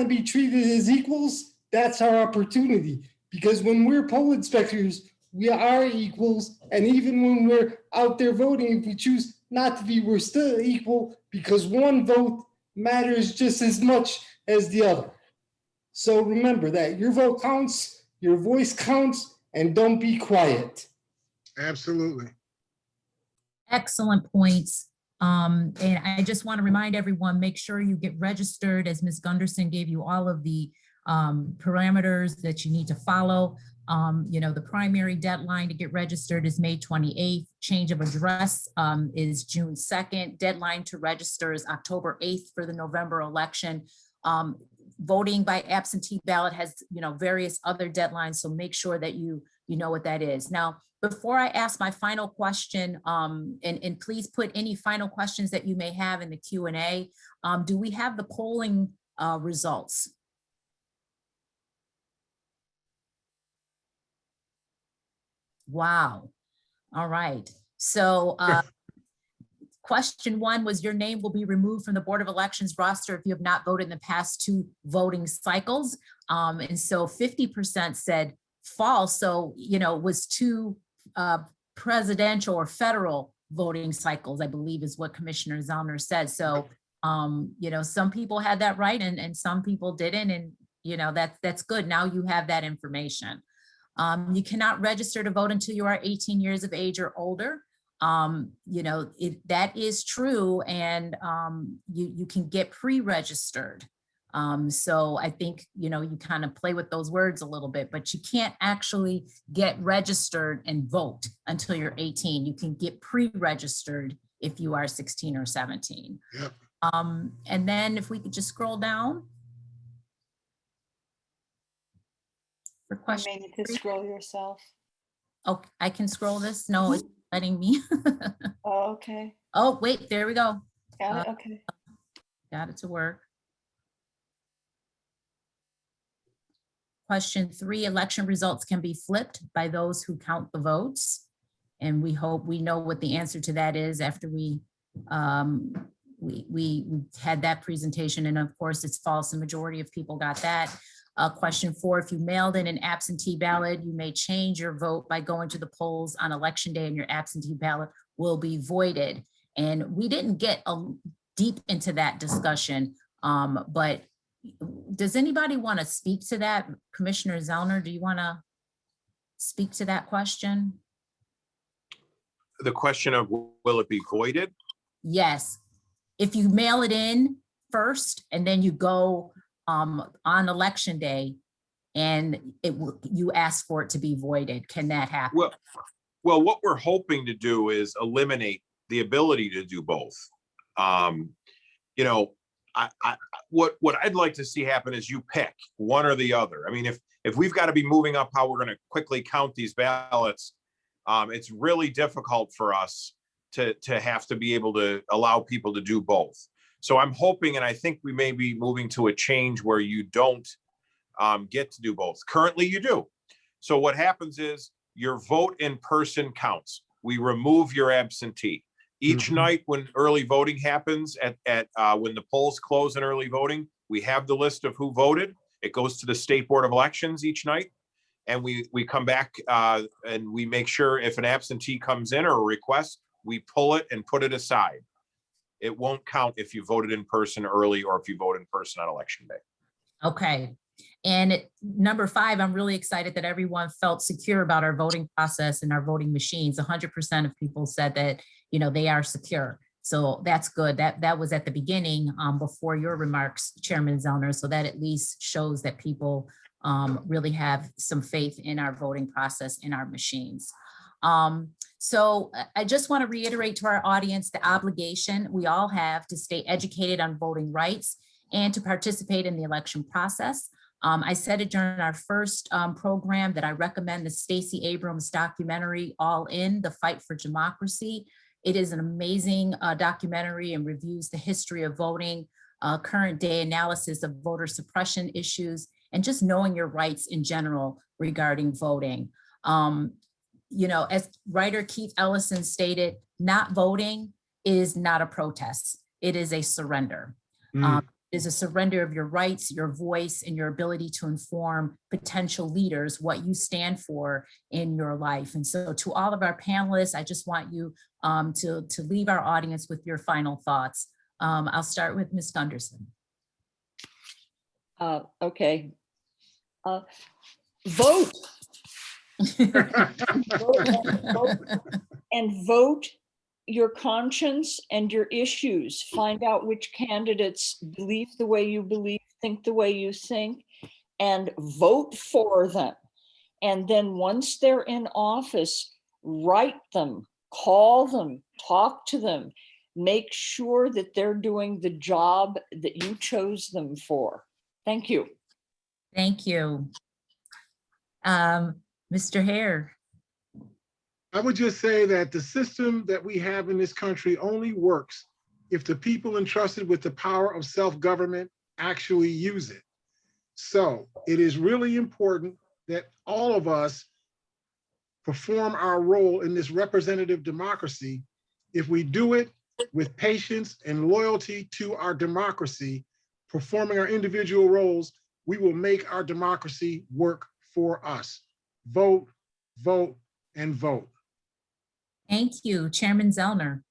be treated as equals. That's our opportunity, because when we're poll inspectors, we are equals, and even when we're out there voting, if we choose not to be, we're still equal, because one vote matters just as much as the other. So remember that your vote counts, your voice counts, and don't be quiet. Absolutely. Excellent points. And I just want to remind everyone, make sure you get registered, as Ms. Gunderson gave you all of the parameters that you need to follow. The primary deadline to get registered is May 28th. Change of address is June 2nd. Deadline to register is October 8th for the November election. Voting by absentee ballot has, various other deadlines, so make sure that you know what that is. Now, before I ask my final question, and please put any final questions that you may have in the Q&A, do we have the polling results? Wow. All right. So question one was, your name will be removed from the Board of Elections roster if you have not voted in the past 2 voting cycles. And so 50% said false. So, it was 2 presidential or federal voting cycles, I believe is what Commissioner Zellner said. So, some people had that right and some people didn't. And, that's good. Now you have that information. You cannot register to vote until you are 18 years of age or older. That is true, and you can get pre-registered. So I think, you kind of play with those words a little bit, but you can't actually get registered and vote until you're 18. You can get pre-registered if you are 16 or 17. Yep. And then if we could just scroll down. For You question may need to scroll yourself. Oh, I can scroll this? No, it's letting me. Oh, okay. Oh, wait, there we go. Got it. Okay. Got it to work. Question 3, election results can be flipped by those who count the votes. And we hope we know what the answer to that is after we had that presentation. And of course, it's false. The majority of people got that. Question 4, if you mailed in an absentee ballot, you may change your vote by going to the polls on election day, and your absentee ballot will be voided. And we didn't get deep into that discussion, but does anybody want to speak to that? Commissioner Zellner, do you want to speak to that question? The question of will it be voided? Yes. If you mail it in first and then you go on election day and you ask for it to be voided, can that happen? Well, what we're hoping to do is eliminate the ability to do both. You know, what I'd like to see happen is you pick one or the other. I mean, if we've got to be moving up how we're going to quickly count these ballots, it's really difficult for us to have to be able to allow people to do both. So I'm hoping, and I think we may be moving to a change where you don't get to do both. Currently, you do. So what happens is your vote in person counts. We remove your absentee. Each night when early voting happens when the polls close in early voting, we have the list of who voted. It goes to the State Board of Elections each night. And we come back and we make sure if an absentee comes in or a request, we pull it and put it aside. It won't count if you voted in person early or if you vote in person on election day. Okay. And number 5, I'm really excited that everyone felt secure about our voting process and our voting machines. 100% of people said that, you know, they are secure. So that's good. That was at the beginning before your remarks, Chairman Zellner. So that at least shows that people really have some faith in our voting process, in our machines. So I just want to reiterate to our audience the obligation we all have to stay educated on voting rights and to participate in the election process. I said it during our first program that I recommend the Stacey Abrams documentary, All In, The Fight for Democracy. It is an amazing documentary and reviews the history of voting, current day analysis of voter suppression issues, and just knowing your rights in general regarding voting. You know, as writer Keith Ellison stated, not voting is not a protest. It is a surrender. Is a surrender of your rights, your voice, and your ability to inform potential leaders what you stand for in your life. And so to all of our panelists, I just want you to leave our audience with your final thoughts. I'll start with Ms. Gunderson. Okay. Vote. And vote your conscience and your issues. Find out which candidates believe the way you believe, think the way you think, and vote for them. And then once they're in office, write them, call them, talk to them, make sure that they're doing the job that you chose them for. Thank you. Thank you. Mr. Hare. I would just say that the system that we have in this country only works if the people entrusted with the power of self-government actually use it. So it is really important that all of us perform our role in this representative democracy. If we do it with patience and loyalty to our democracy, performing our individual roles, we will make our democracy work for us. Vote, vote, and vote. Thank you, Chairman Zellner.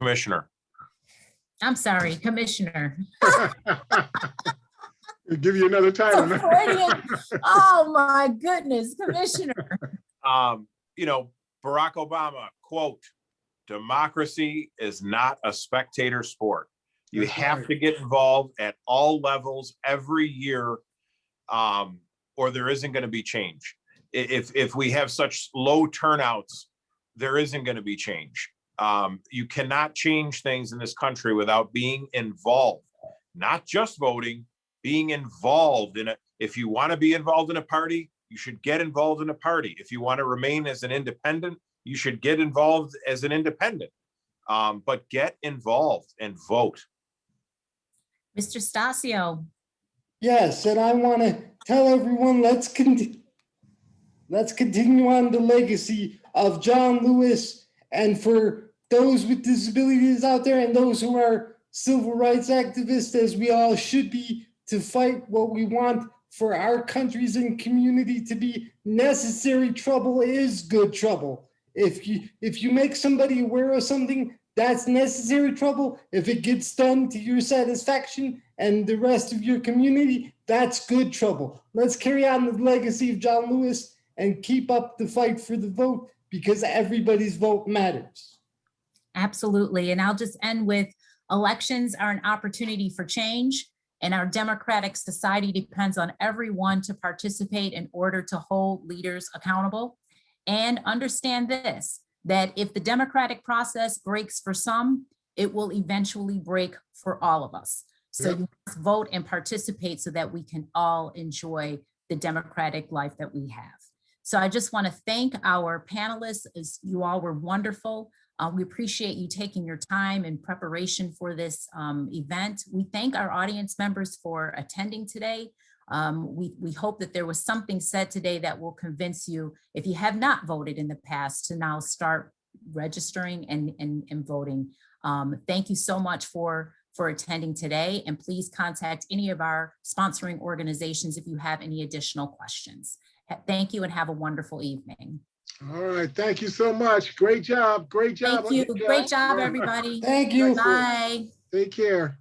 Commissioner. I'm sorry, Commissioner. I'll give you another title. Oh my goodness, Commissioner. You know, Barack Obama, quote, democracy is not a spectator sport. You That's have right. to get involved at all levels every year, or there isn't going to be change. If we have such low turnouts, there isn't going to be change. You cannot change things in this country without being involved, not just voting, being involved in it. If you want to be involved in a party, you should get involved in a party. If you want to remain as an independent, you should get involved as an independent. But get involved and vote. Mr. Stasio. Yes, and I want to tell everyone, let's continue on the legacy of John Lewis, and for those with disabilities out there and those who are civil rights activists, as we all should be, to fight what we want for our countries and community to be. Necessary trouble is good trouble. If you make somebody aware of something, that's necessary trouble. If it gets done to your satisfaction and the rest of your community, that's good trouble. Let's carry on the legacy of John Lewis and keep up the fight for the vote, because everybody's vote matters. Absolutely. And I'll just end with, elections are an opportunity for change, and our democratic society depends on everyone to participate in order to hold leaders accountable. And understand this, that if the democratic process breaks for some, it will eventually break for all of us. So Yep. you must vote and participate so that we can all enjoy the democratic life that we have. So I just want to thank our panelists, as you all were wonderful. We appreciate you taking your time in preparation for this event. We thank our audience members for attending today. We hope that there was something said today that will convince you, if you have not voted in the past, to now start registering and voting. Thank you so much for attending today, and please contact any of our sponsoring organizations if you have any additional questions. Thank you and have a wonderful evening. All right, thank you so much. Great job, great job. Thank you. Great job, All right. everybody. Thank you. Bye. Take care.